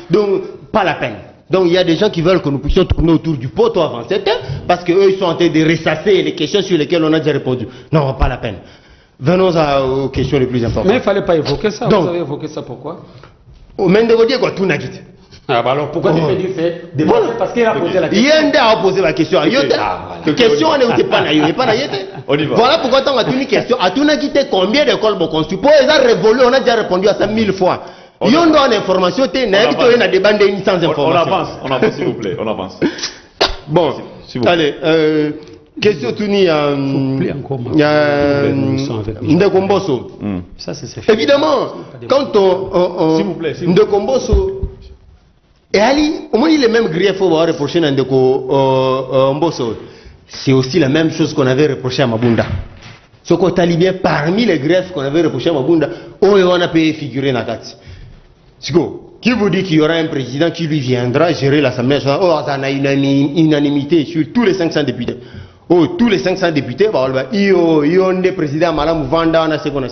C: Donc, pas la peine. Donc, il y a des gens qui veulent que nous puissions tourner autour du poteau avant 7 heures, parce qu'eux, ils sont en train de ressasser les questions sur lesquelles on a déjà répondu. Non, pas la peine. Venons aux questions les plus importantes.
A: Mais il ne fallait pas évoquer ça. Donc, vous avez évoqué ça pourquoi?
C: Au Mendego Diego, tout n'a quitté.
A: Alors pourquoi tu fais du fait? Parce qu'il a posé la question.
C: Il a posé la question. La question n'est pas voilà pourquoi tu as une question. À tout n'a quitté combien d'écoles vont construire? Pour les avoir révolu, on a déjà répondu à ça 1000 fois. Il y a une information, tu as des bandes sans information.
B: On avance s'il vous plaît, on avance.
C: Bon, allez, question Touni, Ndeko Mbosso.
A: Ça c'est fait.
C: Évidemment, quand on
B: s'il vous plaît,
C: Ndeko Mbosso et Ali, au moins il est le même grief au reprocher à Ndeko Mbosso. C'est aussi la même chose qu'on avait reproché à Mabunda. Ce qu'on talibien parmi les griefs qu'on avait reproché à Mabunda, on a payé figurer dans la carte. Qui vous dit qu'il y aura un président qui lui viendra gérer l'Assemblée nationale? Oh, ça a une unanimité sur tous les 500 députés. Oh, tous les 500 députés, ils ont des présidents, Madame Vanda, on a ce qu'on a.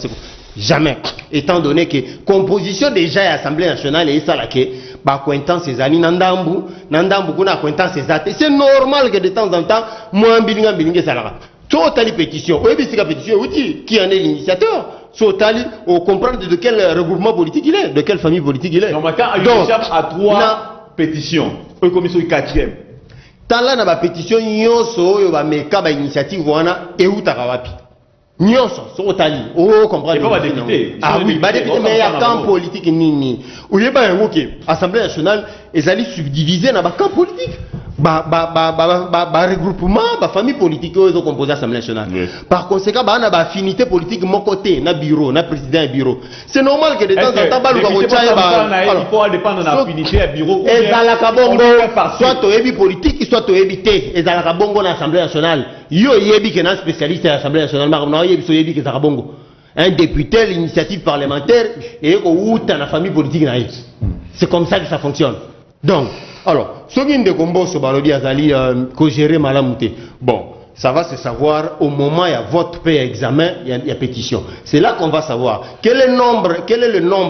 C: Jamais. Étant donné que composition déjà à l'Assemblée nationale et ça là que acquaintance ses amis Nandambu kuna acquaintance ses athées. C'est normal que de temps en temps, moi bilinga salara. Totali pétition. Oui, c'est la pétition qui en est l'initiateur. Sotali, on comprend de quel regroupement politique il est, de quelle famille politique il est.
B: Donc, il échappe à 3 pétitions. Eux, commission 4e.
C: Tant là, na pétition, yoso, yo ba meka ba initiative wana, et où t'as wapi. Nyonso, Sotali, oh, comprendre.
B: Ah
C: oui, député, mais il y a camp politique ni. Ou y a pas un mot qui Assemblée nationale, ils allaient subdiviser dans le camp politique. Regroupement, famille politique, ils ont composé l'Assemblée nationale. Par conséquent, on a affinité politique de mon côté, na bureau, na président et bureau. C'est normal que de temps en temps, il
B: faut dépendre de l'affinité et bureau.
C: Et dans la Kabongo, soit tu es politique, soit tu es évité. Et dans la Kabongo, dans l'Assemblée nationale, yo yebi qui est un spécialiste de l'Assemblée nationale, un député, l'initiative parlementaire, et où tu as la famille politique. C'est comme ça que ça fonctionne. Donc, alors, ce qui est de combo sur Balobi Azali, co-géré Malamouté. Bon, ça va se savoir au moment où il y a vote, paix, examen, il y a pétition. C'est là qu'on va savoir quel est le nombre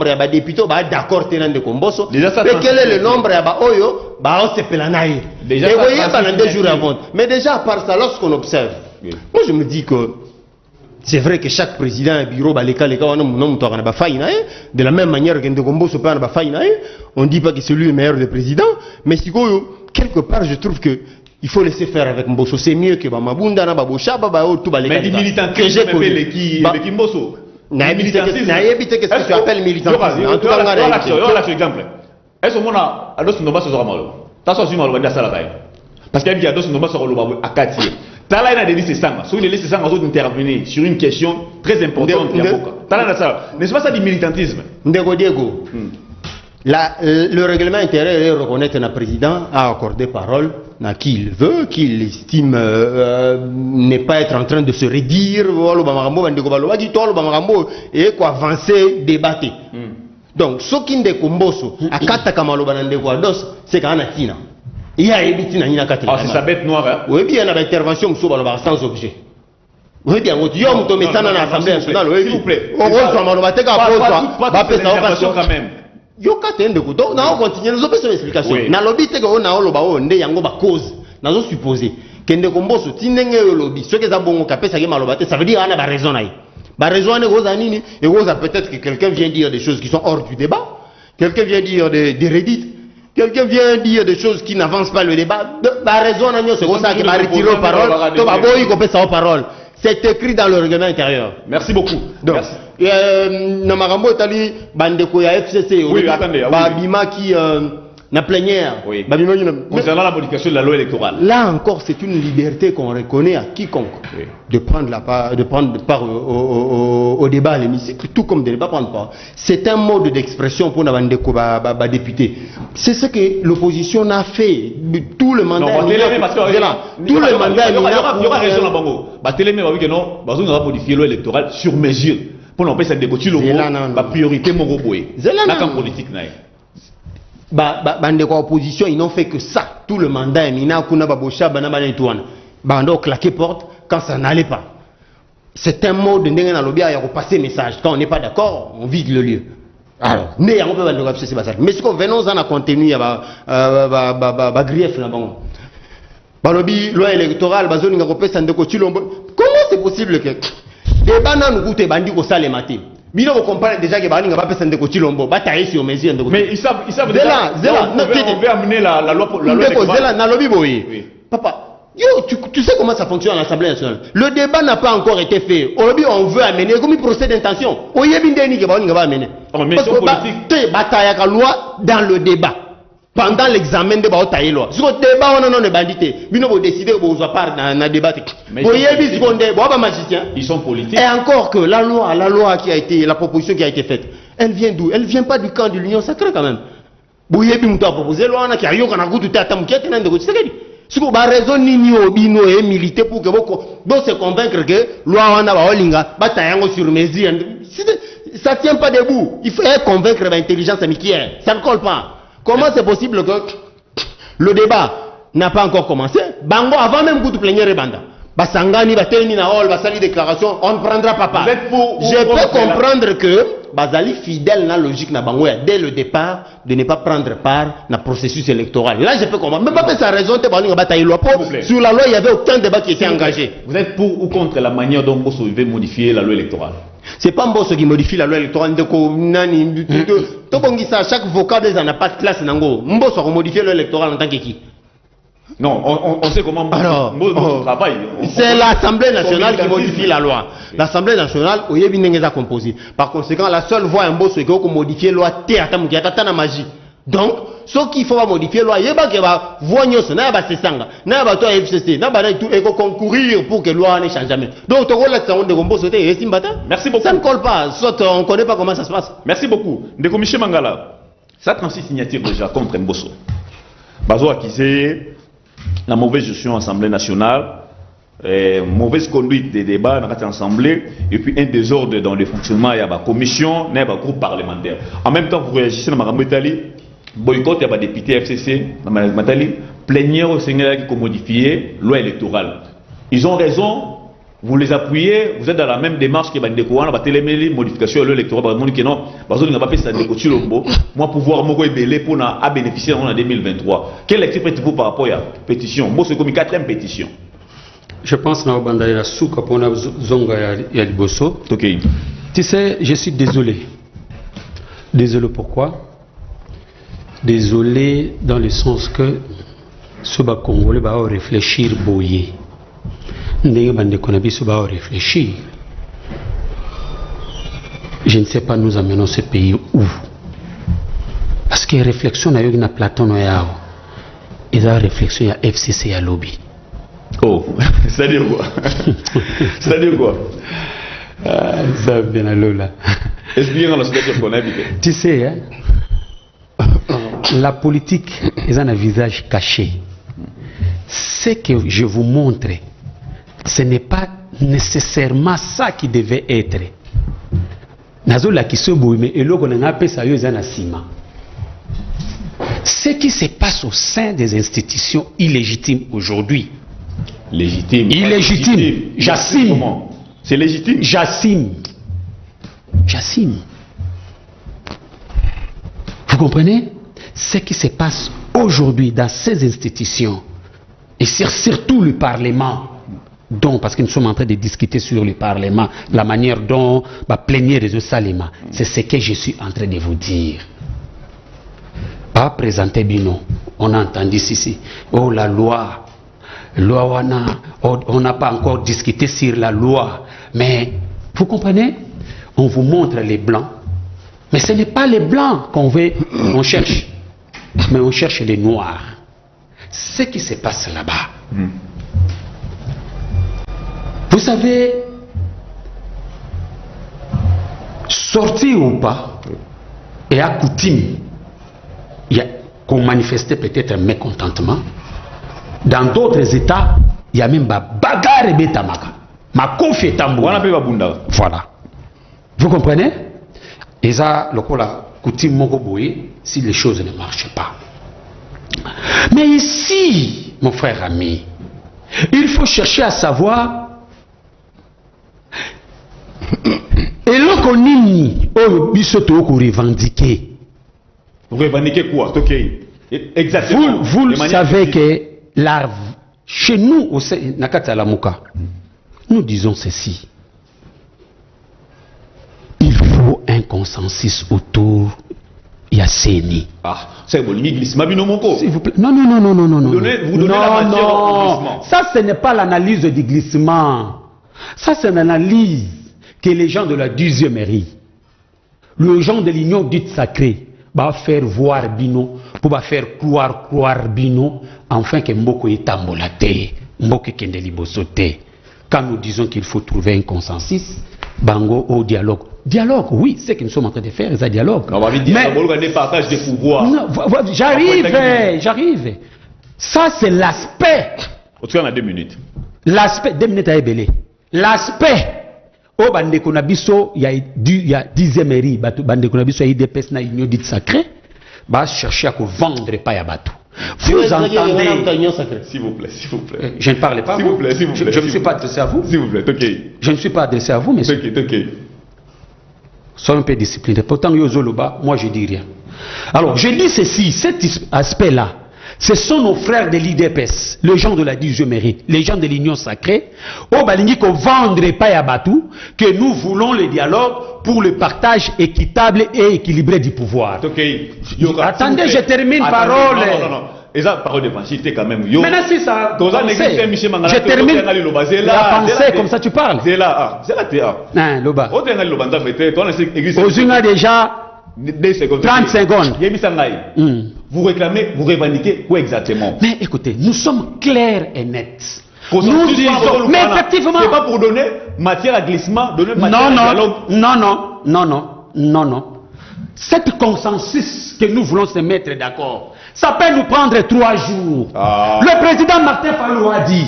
C: de députés d'accord de combo. Et quel est le nombre de Oyo, on se pelanaï. Et vous voyez, pendant 2 jours avant. Mais déjà, à part ça, lorsqu'on observe, moi je me dis que c'est vrai que chaque président et bureau, de la même manière que Ndegombo se parle, on ne dit pas que c'est lui le meilleur des présidents, mais si quelque part je trouve que il faut laisser faire avec Mbosso. C'est mieux que Mabunda, Babosha, tout
B: mais du militantisme, avec Mbosso.
C: Qu'est-ce que tu appelles militantisme? En tout cas,
B: on a l'exemple. Est-ce qu'on a d'autres nombres sur Ramalo? T'as sorti Malo dans la taille. Parce qu'il y a d'autres nombres sur le Akati. Talana de listes sang, sur les listes sang, on intervenir sur une question très importante. N'est-ce pas ça du militantisme?
C: Diego. Le règlement intérieur reconnaît que le président a accordé parole à qui il veut, qu'il estime ne pas être en train de se redire, et quoi avancer, débattre. Donc, ce qui est comboso, à Kataka Malobanande Guados, c'est qu'à Anatina. Il y a évité na kati.
B: Ah, c'est sa bête noire.
C: Oui, bien il y a une intervention sans objet. Oui, bien, il y a un médecin dans l'Assemblée nationale.
B: S'il vous plaît.
C: On va te
B: quand même.
C: Yo katende ko donc na on continue nous opérer explication. Na lobby te ko na oloba o nde yango ba cause. Na zo supposer kende komboso tinenge yo lobby. Ce que ça bongo kapesa ke maloba te ça veut dire ana ba raison na. Ba raison ne goza nini et goza peut-être que quelqu'un vient dire des choses qui sont hors du débat. Quelqu'un vient dire des redites. Quelqu'un vient dire des choses qui n'avancent pas le débat. La raison, c'est comme ça qu'il va retirer aux paroles. C'est écrit dans le règlement intérieur.
B: Merci beaucoup.
C: Donc, Namarambo est allé Bandeko ya FCC.
B: Oui, attendez.
C: Babima qui na plénière.
B: Oui. Concernant la modification de la loi électorale.
C: Là encore, c'est une liberté qu'on reconnaît à quiconque de prendre part au débat à l'hémicycle, tout comme de ne pas prendre part. C'est un mode d'expression pour Nabandeko député. C'est ce que l'opposition a fait tout le mandat.
B: Tout le mandat. Il y aura raison là bango. Télémé va dire que non, on va modifier la loi électorale sur mesure pour n'empêcher cette découverte la priorité Moroboé. La camp politique naïe.
C: Bande opposition, ils n'ont fait que ça. Tout le mandat, Mina, Kuna, Babosha, Banabana et Touane. Bando claqué porte quand ça n'allait pas. C'est un mot de Ndengen Alobia, il y a repasser message. Quand on n'est pas d'accord, on vide le lieu. Alors, mais on peut pas mais ce qu'on venons en a contenu, il y a grief là-bas. Balobi, loi électorale, Bazoni, comment c'est possible que des bananes goûtent et bandits au salé matin? Bino vous comprenez déjà que Balinga va passer de côté Lombo, bataille sur mesure.
B: Mais ils savent déjà. On veut amener la loi pour la loi.
C: Papa, tu sais comment ça fonctionne à l'Assemblée nationale. Le débat n'a pas encore été fait. Aujourd'hui, on veut amener comme un procès d'intention. On y a bien des que Balinga va amener. Parce que bataille à la loi dans le débat. Pendant l'examen de la loi. Sur le débat, on a bandité. Bino vous décidez que vous part dans le débat.
B: Ils sont politiques.
C: Et encore que la loi qui a été, la proposition qui a été faite, elle vient d'où? Elle vient pas du camp de l'Union sacrée quand même. Bouyebi mouta proposé loi qui a eu qu'on a goûté à Tamoukiet et de Tsegedi. Si vous avez raison nino bino et militer pour que vous se convaincre que loi on a olinga bataille sur mesure. Ça tient pas debout. Il faut convaincre l'intelligence amicale. Ça ne colle pas. Comment c'est possible que le débat n'a pas encore commencé? Bango avant même que tu plénière Banda. Basangani, Bateni, Naol, Basali déclaration, on ne prendra pas part. Je peux comprendre que Basali fidèle dans la logique na Bango dès le départ de ne pas prendre part dans le processus électoral. Là je peux comprendre. Mais pas sa raison de bataille loi. Sur la loi, il n'y avait aucun débat qui était engagé.
B: Vous êtes pour ou contre la manière dont Mbosso veut modifier la loi électorale?
C: C'est pas Mbosso qui modifie la loi électorale. Chaque vocable n'a pas de classe. Mbosso a modifié la loi électorale en tant que qui?
B: Non, on sait comment
C: on
B: travaille.
C: C'est l'Assemblée nationale qui modifie la loi. L'Assemblée nationale, au Yébi n'est composé. Par conséquent, la seule voie en c'est qu'on modifie la loi théâtre, qui a magie. Donc, ce qu'il faut modifier la loi, il y a pas que va voir nous, n'a pas se sanga, n'a pas toi FCC, n'a pas tout et concourir pour que la loi ne change jamais. Donc, on va de combo sauter et estime bata.
B: Merci beaucoup.
C: Ça ne colle pas, soit on connaît pas comment ça se passe.
B: Merci beaucoup. De Michel Mangala, ça 36 signatures déjà contre Mbosso. Bazo accusé la mauvaise gestion à l'Assemblée nationale, mauvaise conduite des débats dans l'Assemblée, et puis un désordre dans le fonctionnement, il y a la commission, il y a un groupe parlementaire. En même temps, vous réagissez dans ma boycott, il y a des députés FCC, dans ma plénière au Sénégal qui a modifié la loi électorale. Ils ont raison, vous les appuyez, vous êtes dans la même démarche que Bandekouana, la modification de l'électorat, par exemple, non, parce que nous n'avons pas fait ça moi, pouvoir me rebeller pour bénéficier en 2023. Quelle lecture faites-vous par rapport à la pétition? Moi, c'est comme une 4e pétition.
A: Je pense que nous avons souka pour nous zonga ya liboso.
B: Okay.
A: Tu sais, je suis désolé. Désolé pourquoi? Désolé dans le sens que ce Congolais va réfléchir boyer. Réfléchir. Je ne sais pas nous amenons ce pays où. Parce que réflexion na yogi na Platon yao. Et la réflexion ya FCC ya lobby.
B: Oh, c'est-à-dire quoi? C'est-à-dire quoi?
A: Ça bien à Lola.
B: Est-ce bien la situation qu'on habite?
A: Tu sais, hein? La politique est un visage caché. Ce que je vous montre, ce n'est pas nécessairement ça qui devait être. Ce qui se passe au sein des institutions illégitimes aujourd'hui.
B: Légitime.
A: Illégitime. J'assume.
B: C'est légitime.
A: J'assume. Vous comprenez? Ce qui se passe aujourd'hui dans ces institutions, et surtout le Parlement, parce que nous sommes en train de discuter sur le Parlement, la manière dont va plénière de Salima, c'est ce que je suis en train de vous dire. Pas présenter Bino, on a entendu ici, oh la loi, on n'a pas encore discuté sur la loi, mais vous comprenez, on vous montre les blancs, mais ce n'est pas les blancs on cherche, mais on cherche les noirs. Ce qui se passe là-bas. Vous savez, sortir ou pas, et à coutume, il y a qu'on manifestait peut-être un mécontentement. Dans d'autres États, il y a même bagarre et bétamaka. Ma confiance est en voilà. Vous comprenez? Et ça, le coutume mokoboye, si les choses ne marchent pas. Mais ici, mon frère ami, il faut chercher à savoir. Et là qu'on y revendiquer.
B: Vous revendiquez quoi? Exactement.
A: Vous savez que chez nous, au Nakata Lamuka, nous disons ceci. Il faut un consensus autour Yasseni.
B: Ah, c'est bon, s'il
A: vous plaît. Non.
B: Vous donnez la matière au glissement.
A: Ça, ce n'est pas l'analyse du glissement. Ça, c'est une analyse que les gens de la 10e mairie, les gens de l'union dite sacrée, va faire voir Bino, pour faire croire Bino, enfin que Mboko est tambolate, Mboko est kendelibosote. Quand nous disons qu'il faut trouver un consensus, bango au dialogue. Dialogue, oui, c'est ce que nous sommes en train de faire, c'est un dialogue.
B: On va dire mais partage des pouvoirs.
A: J'arrive. Ça, c'est l'aspect.
B: En tout cas, on a 2 minutes.
A: L'aspect, 2 minutes à ébeler. L'aspect. Au bandeko na biso, il y a 10e mairie, bandeko na biso, il y a IDPS na union dite sacrée, va chercher à vendre pas à bateau. Vous entendez?
B: S'il vous plaît.
A: Je ne parle pas.
B: S'il vous plaît.
A: Je ne suis pas adressé à vous.
B: S'il vous plaît, ok.
A: Je ne suis pas adressé à vous, mais
B: ok.
A: Soyons un peu disciplinés. Pourtant, Yozoloba, moi je dis rien. Alors, je dis ceci, cet aspect-là, ce sont nos frères de l'IDPS, les gens de la 10e mairie, les gens de l'Union sacrée, au Balingi qu'on vendrait pas à Batou, que nous voulons le dialogue pour le partage équitable et équilibré du pouvoir.
B: Ok.
A: Attendez, je termine parole.
B: Non. ça parole de pensée quand même.
A: Maintenant si ça je termine la pensée comme ça tu parles.
B: C'est là, c'est là.
A: Non, Loba.
B: Aux
A: a déjà 30 secondes.
B: Vous réclamez, vous revendiquez quoi exactement?
A: Mais écoutez, nous sommes clairs et nets.
B: Nous disons, mais effectivement, c'est pas pour donner matière à glissement, donner matière à dialogue.
A: Non. Cet consensus que nous voulons se mettre d'accord, ça peut nous prendre 3 jours. Le président Martin Fayulu a dit,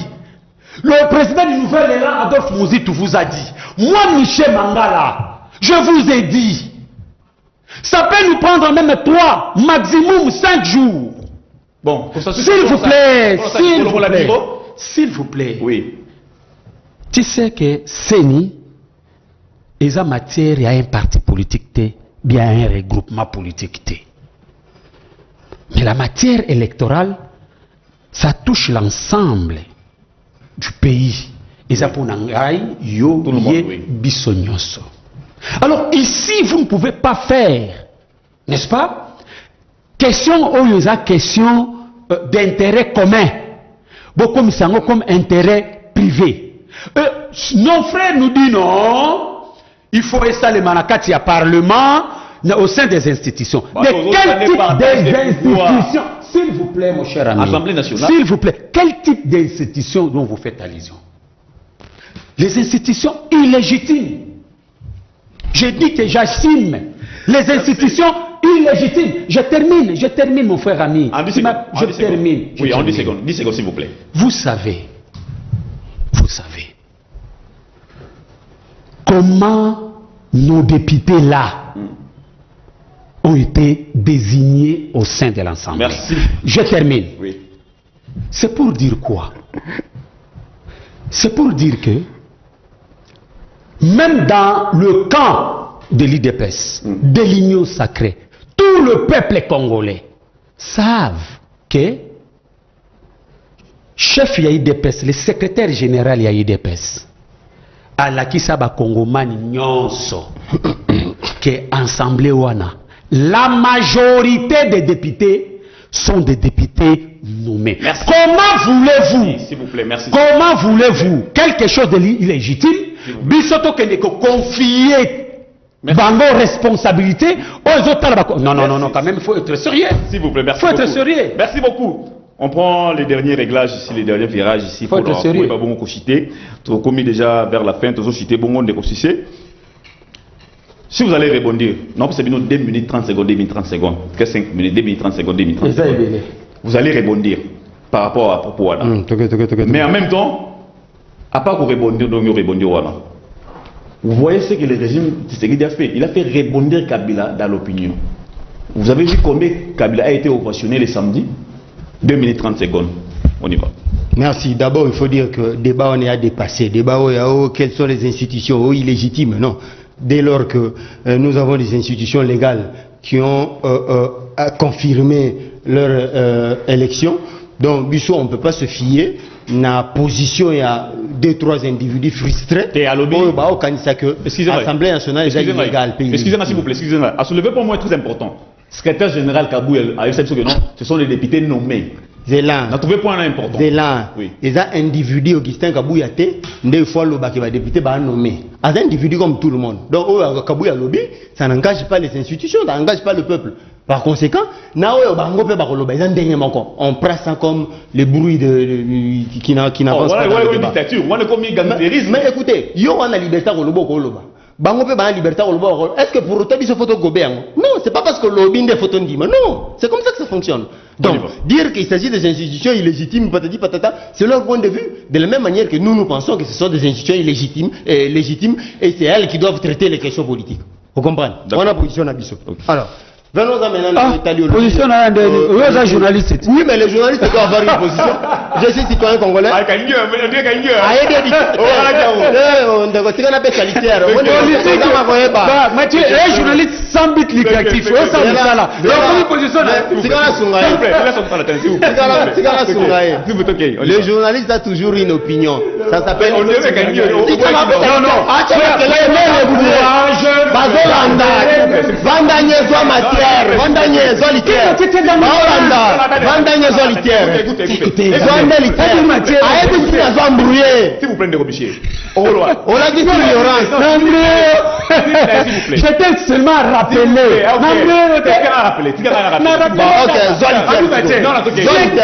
A: le président du Nouvel Élan Adolphe Mouzitou vous a dit, moi Michel Mangala, je vous ai dit, ça peut nous prendre même 3, maximum 5 jours.
B: Bon,
A: s'il vous plaît.
B: Oui.
A: Tu sais que CENI, il y a matière, il y a un parti politique, bien un regroupement politique. Mais la matière électorale, ça touche l'ensemble du pays. Alors ici, vous ne pouvez pas faire, n'est-ce pas? Question d'intérêt commun. Beaucoup comme intérêt privé. Nos frères nous disent non, il faut installer Manakati à Parlement au sein des institutions. De quel type d'institutions? S'il vous plaît, mon cher ami.
B: Assemblée nationale.
A: S'il vous plaît, quel type d'institutions dont vous faites allusion? Les institutions illégitimes. Je dis que j'assume les institutions illégitimes. Je termine, mon frère ami. Je termine.
B: Oui, en 10 secondes. 10 secondes, s'il vous plaît.
A: Vous savez comment nos députés là ont été désignés au sein de l'Assemblée.
B: Merci.
A: Je termine.
B: Oui.
A: C'est pour dire quoi? C'est pour dire que même dans le camp de l'IDPS, de l'Union sacrée, tout le peuple congolais savent que chef IDPS, le secrétaire général IDPS, à la Kisaba Kongomani Nyonso, que Assemblée Wana, la majorité des députés sont des députés nommés.
B: Merci.
A: Comment voulez-vous,
B: s'il vous plaît, merci.
A: Comment voulez-vous quelque chose d'illégitime, bisoto que ne confier bango responsabilité aux autres? Non, quand même, il faut être sérieux.
B: S'il vous plaît, merci.
A: Il faut être sérieux.
B: Merci beaucoup. On prend les derniers réglages ici, les derniers virages ici.
A: Faut être sérieux.
B: Pas bon citer. Trop commis déjà vers la fin, toujours cité bon de citer. Si vous allez rebondir, non, c'est bien 2 minutes 30 secondes, 2 minutes 30 secondes, que 5 minutes, 2 minutes 30 secondes, 2 minutes 30 secondes. Vous allez rebondir par rapport à propos. Mais en même temps, à part pour rebondir, donc rebondir. Vous voyez ce que le régime Tshisekedi a fait. Il a fait rebondir Kabila dans l'opinion. Vous avez vu combien Kabila a été ovationné le samedi? 2 minutes 30 secondes. On y va.
C: Merci. D'abord, il faut dire que le débat on est à dépasser. Débat quelles sont les institutions illégitimes? Non. Dès lors que nous avons des institutions légales qui ont confirmé leur élection, donc on ne peut pas se fier à la position il y a 2-3 individus frustrés.
B: Et à l'objet
C: l'Assemblée nationale est illégale.
B: Excusez-moi s'il vous plaît, excusez-moi. À soulever pour moi est très important. Secrétaire général Kabou a eu cette chose que non, ce sont les députés nommés.
C: Zélan.
B: On a trouvé point important.
C: Zélan.
B: Oui.
C: Les individus Augustin Kabouya des fois le bac va député va nommer. As individu comme tout le monde. Donc Kabouya lobby, ça n'engage pas les institutions, ça n'engage pas le peuple. Par conséquent, on prend ça comme le bruit qui n'avance pas dans le débat.
B: Dictature, on est comme gangsterisme.
C: Mais écoutez, on a la liberté au lobo. Est-ce que pour autant il se photo gobert? Non, c'est pas parce que le lobby des photos dit, mais non, c'est comme ça que ça fonctionne. Donc, dire qu'il s'agit des institutions illégitimes, patati patata, c'est leur point de vue. De la même manière que nous pensons que ce sont des institutions illégitimes, légitimes, et c'est elles qui doivent traiter les questions politiques. Vous comprenez? On a position à Bissot. Alors, venons-en maintenant à l'Italie.
A: Position à un journaliste.
C: Oui, mais les journalistes doivent avoir une position. Je suis citoyen congolais.
A: Mais tu es journaliste sans but lucratif.
C: Le journaliste a toujours une opinion. Ça s'appelle. solitaire. Vandanye solitaire. Vandanye solitaire.
B: Écoutez. S'il vous plaît, Ndégobichier.
C: On a dit l'ignorance.
A: J'étais seulement rappelé.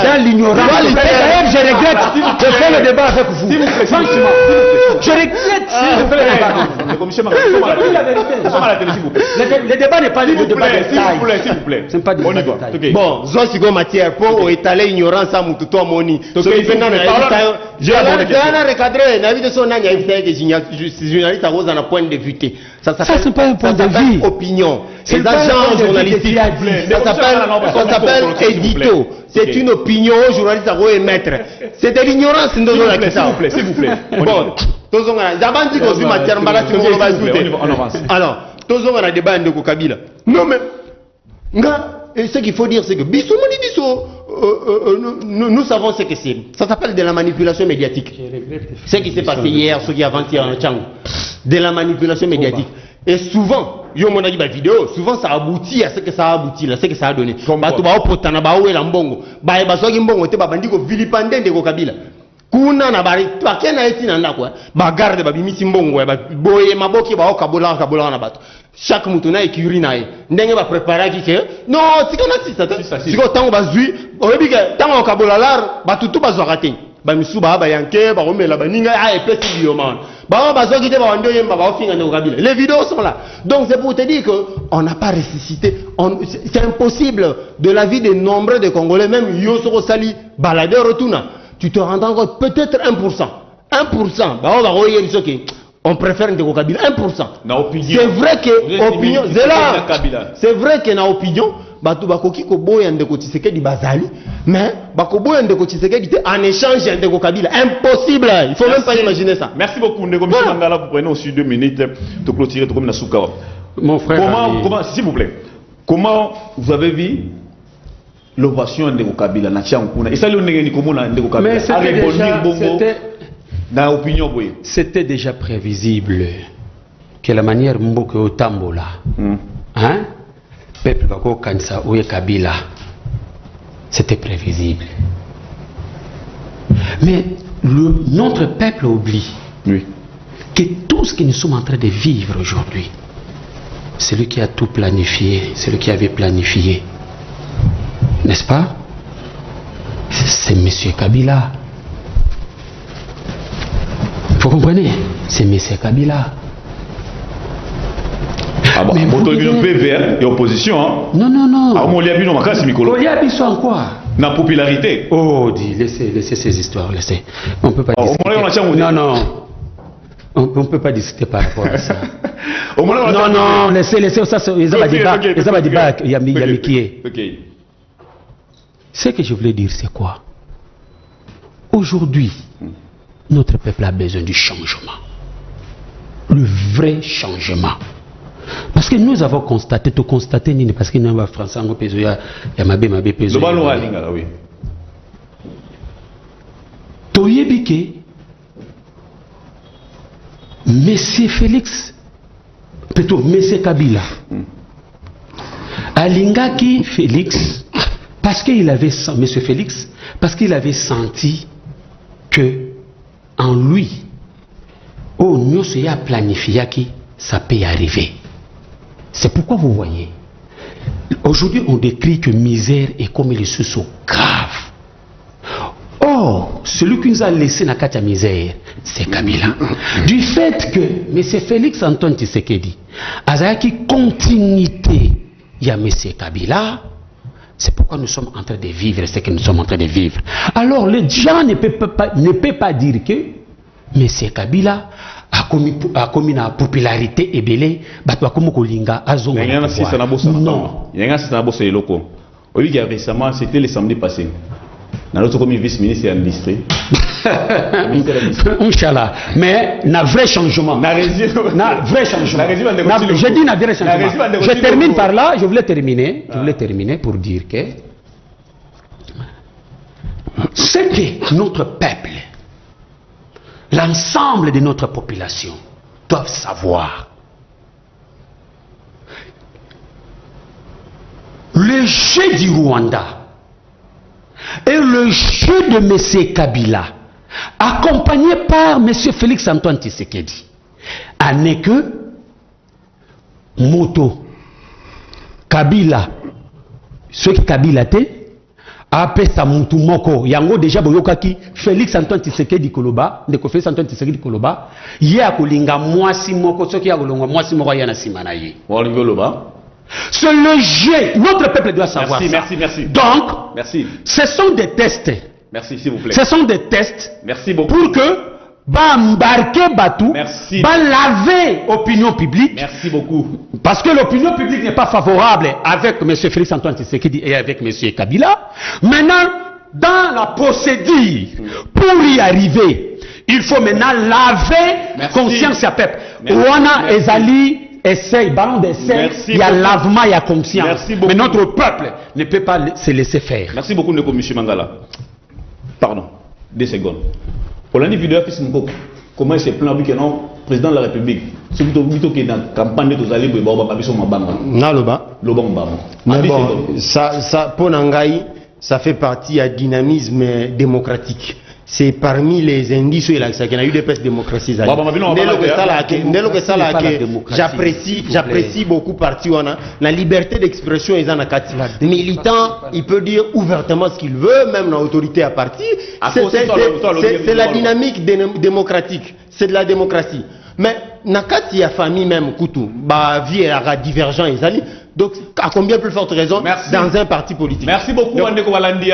A: Dans l'ignorance. D'ailleurs, je regrette de faire le débat avec vous. Franchement, je regrette. Le débat n'est pas le débat de taille.
B: S'il vous plaît.
A: C'est pas du débat de taille.
C: Bon, Zosigo matière pour étaler l'ignorance à Moututo Moni. Je vais recadrer. La vie de son année, journaliste à Rose en a point de vue. Ça
A: c'est pas un point de vue.
C: Opinion. C'est l'agent journalistique. Ça s'appelle édito. C'est une opinion journaliste à émettre. C'est de l'ignorance.
B: S'il vous plaît.
C: Bon, tous on a d'abord aussi matière malade.
B: On avance.
C: Alors, tous on a un débat de Kabila. Non mais, et ce qu'il faut dire, c'est que nous savons ce que c'est. Ça s'appelle de la manipulation médiatique. Ce qui s'est passé hier, ce qui est avant-hier en Tchang. De la manipulation médiatique. Et souvent, yo mon dit vidéo, souvent ça aboutit à ce que ça aboutit, à ce que ça a donné. Bato ba opotana ba oela mbongo. Ba e basoki mbongo te ba bandiko vilipande ndeko Kabila. Kuna na bari twakena eti na ndako. Ba garde ba bimisi mbongo ba boye maboki ba okabola na bato. Chaque mutu na écurie na ye. Ndenge ba préparer ki ke non, sikona sisa. Siko tango bazui, oyebi ke tango okabola lar, ba tutu bazwaka te. Ba misuba ba yanke ba romela ba ninga a epesi bioma. Les vidéos sont là. Donc c'est pour te dire qu'on n'a pas ressuscité. C'est impossible de la vie de nombreux de Congolais, même Yosoro Sali, baladeur retourna. Tu te rends compte peut-être 1%. 1%. On préfère Ndeko Kabila 1%. C'est vrai que opinion, c'est vrai que na opinion, batu bakoki ko boya Ndeko Tshisekedi bazali, mais bako boya Ndeko Tshisekedi en échange Ndeko Kabila impossible. Il faut même pas imaginer ça.
B: Merci beaucoup Ndeko Mangala, vous prenez aussi 2 minutes de clôturer comme na Soukawa.
A: Mon frère,
B: comment s'il vous plaît, comment vous avez vu l'ovation Ndeko Kabila na Tchankuna? Et ça le ngeni komona Ndeko Kabila.
A: C'était déjà prévisible que la manière Mboke Otambola, hein, peuple Bako Kansa Ouye Kabila, c'était prévisible. Mais notre peuple oublie que tout ce que nous sommes en train de vivre aujourd'hui, c'est lui qui a tout planifié, c'est lui qui avait planifié, n'est-ce pas? C'est M. Kabila. Vous comprenez? C'est M. Kabila.
B: Ah bon, mais vous PV et opposition. Hein?
A: Non.
B: Ah, on y a vu
A: en quoi?
B: La popularité.
A: Oh, laissez ces histoires, laissez. On peut pas discuter. Non. On ne peut pas discuter par rapport à ça. Non, laissez ça. Ce que je voulais dire, c'est quoi? Aujourd'hui, notre peuple a besoin du changement. Le vrai changement. Parce que nous avons constaté, parce que nous avons français, il y a mabé peso.
B: Oui.
A: Toyebike, Monsieur Félix, plutôt Monsieur Kabila, Alingaki Félix, parce qu'il avait, Monsieur Félix, parce qu'il avait senti que en lui, nous a planifié que ça peut arriver. C'est pourquoi vous voyez, aujourd'hui on décrit que misère et comme les choses sont graves. Or, celui qui nous a laissé dans la misère, c'est Kabila. Du fait que M. Félix Antoine Tshisekedi a qui continuité, il y a M. Kabila. C'est pourquoi nous sommes en train de vivre ce que nous sommes en train de vivre. Alors les gens ne peuvent pas dire que M. Kabila a commis la popularité et belé, non.
B: Il y a un locaux. Oui, récemment, c'était le samedi passé. Dans notre commis vice-ministre de l'industrie.
A: Inch'Allah. Mais il y a un vrai changement. Vrai changement. Je dis un vrai changement. Je termine par là. Je voulais terminer pour dire que ce que notre peuple, l'ensemble de notre population doivent savoir. le jeu du Rwanda et le jeu de M. Kabila, accompagné par M. Félix Antoine Tshisekedi, n'est que moto Kabila, ce qui Kabila était, après sa mutu moko, yango déjà boyokaki Félix Antoine Tshisekedi Koloba, ndeko Félix Antoine Tshisekedi Koloba, ye akolinga mwasi moko, ce qui a kolonga mwasi moko yana simana ye. C'est le jeu, notre peuple doit savoir.
B: Merci.
A: Donc,
B: merci.
A: Ce sont des tests.
B: Merci, s'il vous plaît.
A: Ce sont des tests.
B: Merci beaucoup.
A: Pour que embarquer Batou, laver l'opinion publique.
B: Merci beaucoup.
A: Parce que l'opinion publique n'est pas favorable avec M. Félix Antoine Tshisekedi et avec M. Kabila. Maintenant, dans la procédure, pour y arriver, il faut maintenant laver conscience à peuple. Ouana Ezali essaye, ballon d'essai, il y a lavement, il y a conscience. Mais notre peuple ne peut pas se laisser faire.
B: Merci beaucoup, M. Mangala. Pardon, 2 secondes. On a dit vidéo comment il s'est plaint que non, président de la République, c'est plutôt que dans la campagne de Zali,
C: ça, pour Nangaï, ça fait partie du dynamisme démocratique. C'est parmi les indices où il y a eu des pertes démocratie. J'apprécie beaucoup parti la liberté d'expression est en akati. Militant, il peut dire ouvertement ce qu'il veut, même l'autorité à parti. C'est la dynamique démocratique. C'est de la démocratie. Mais nakati ya famille même Koutou, vie est divergent et donc à combien plus forte raison dans un parti politique.
B: Merci beaucoup Andeko Walandi.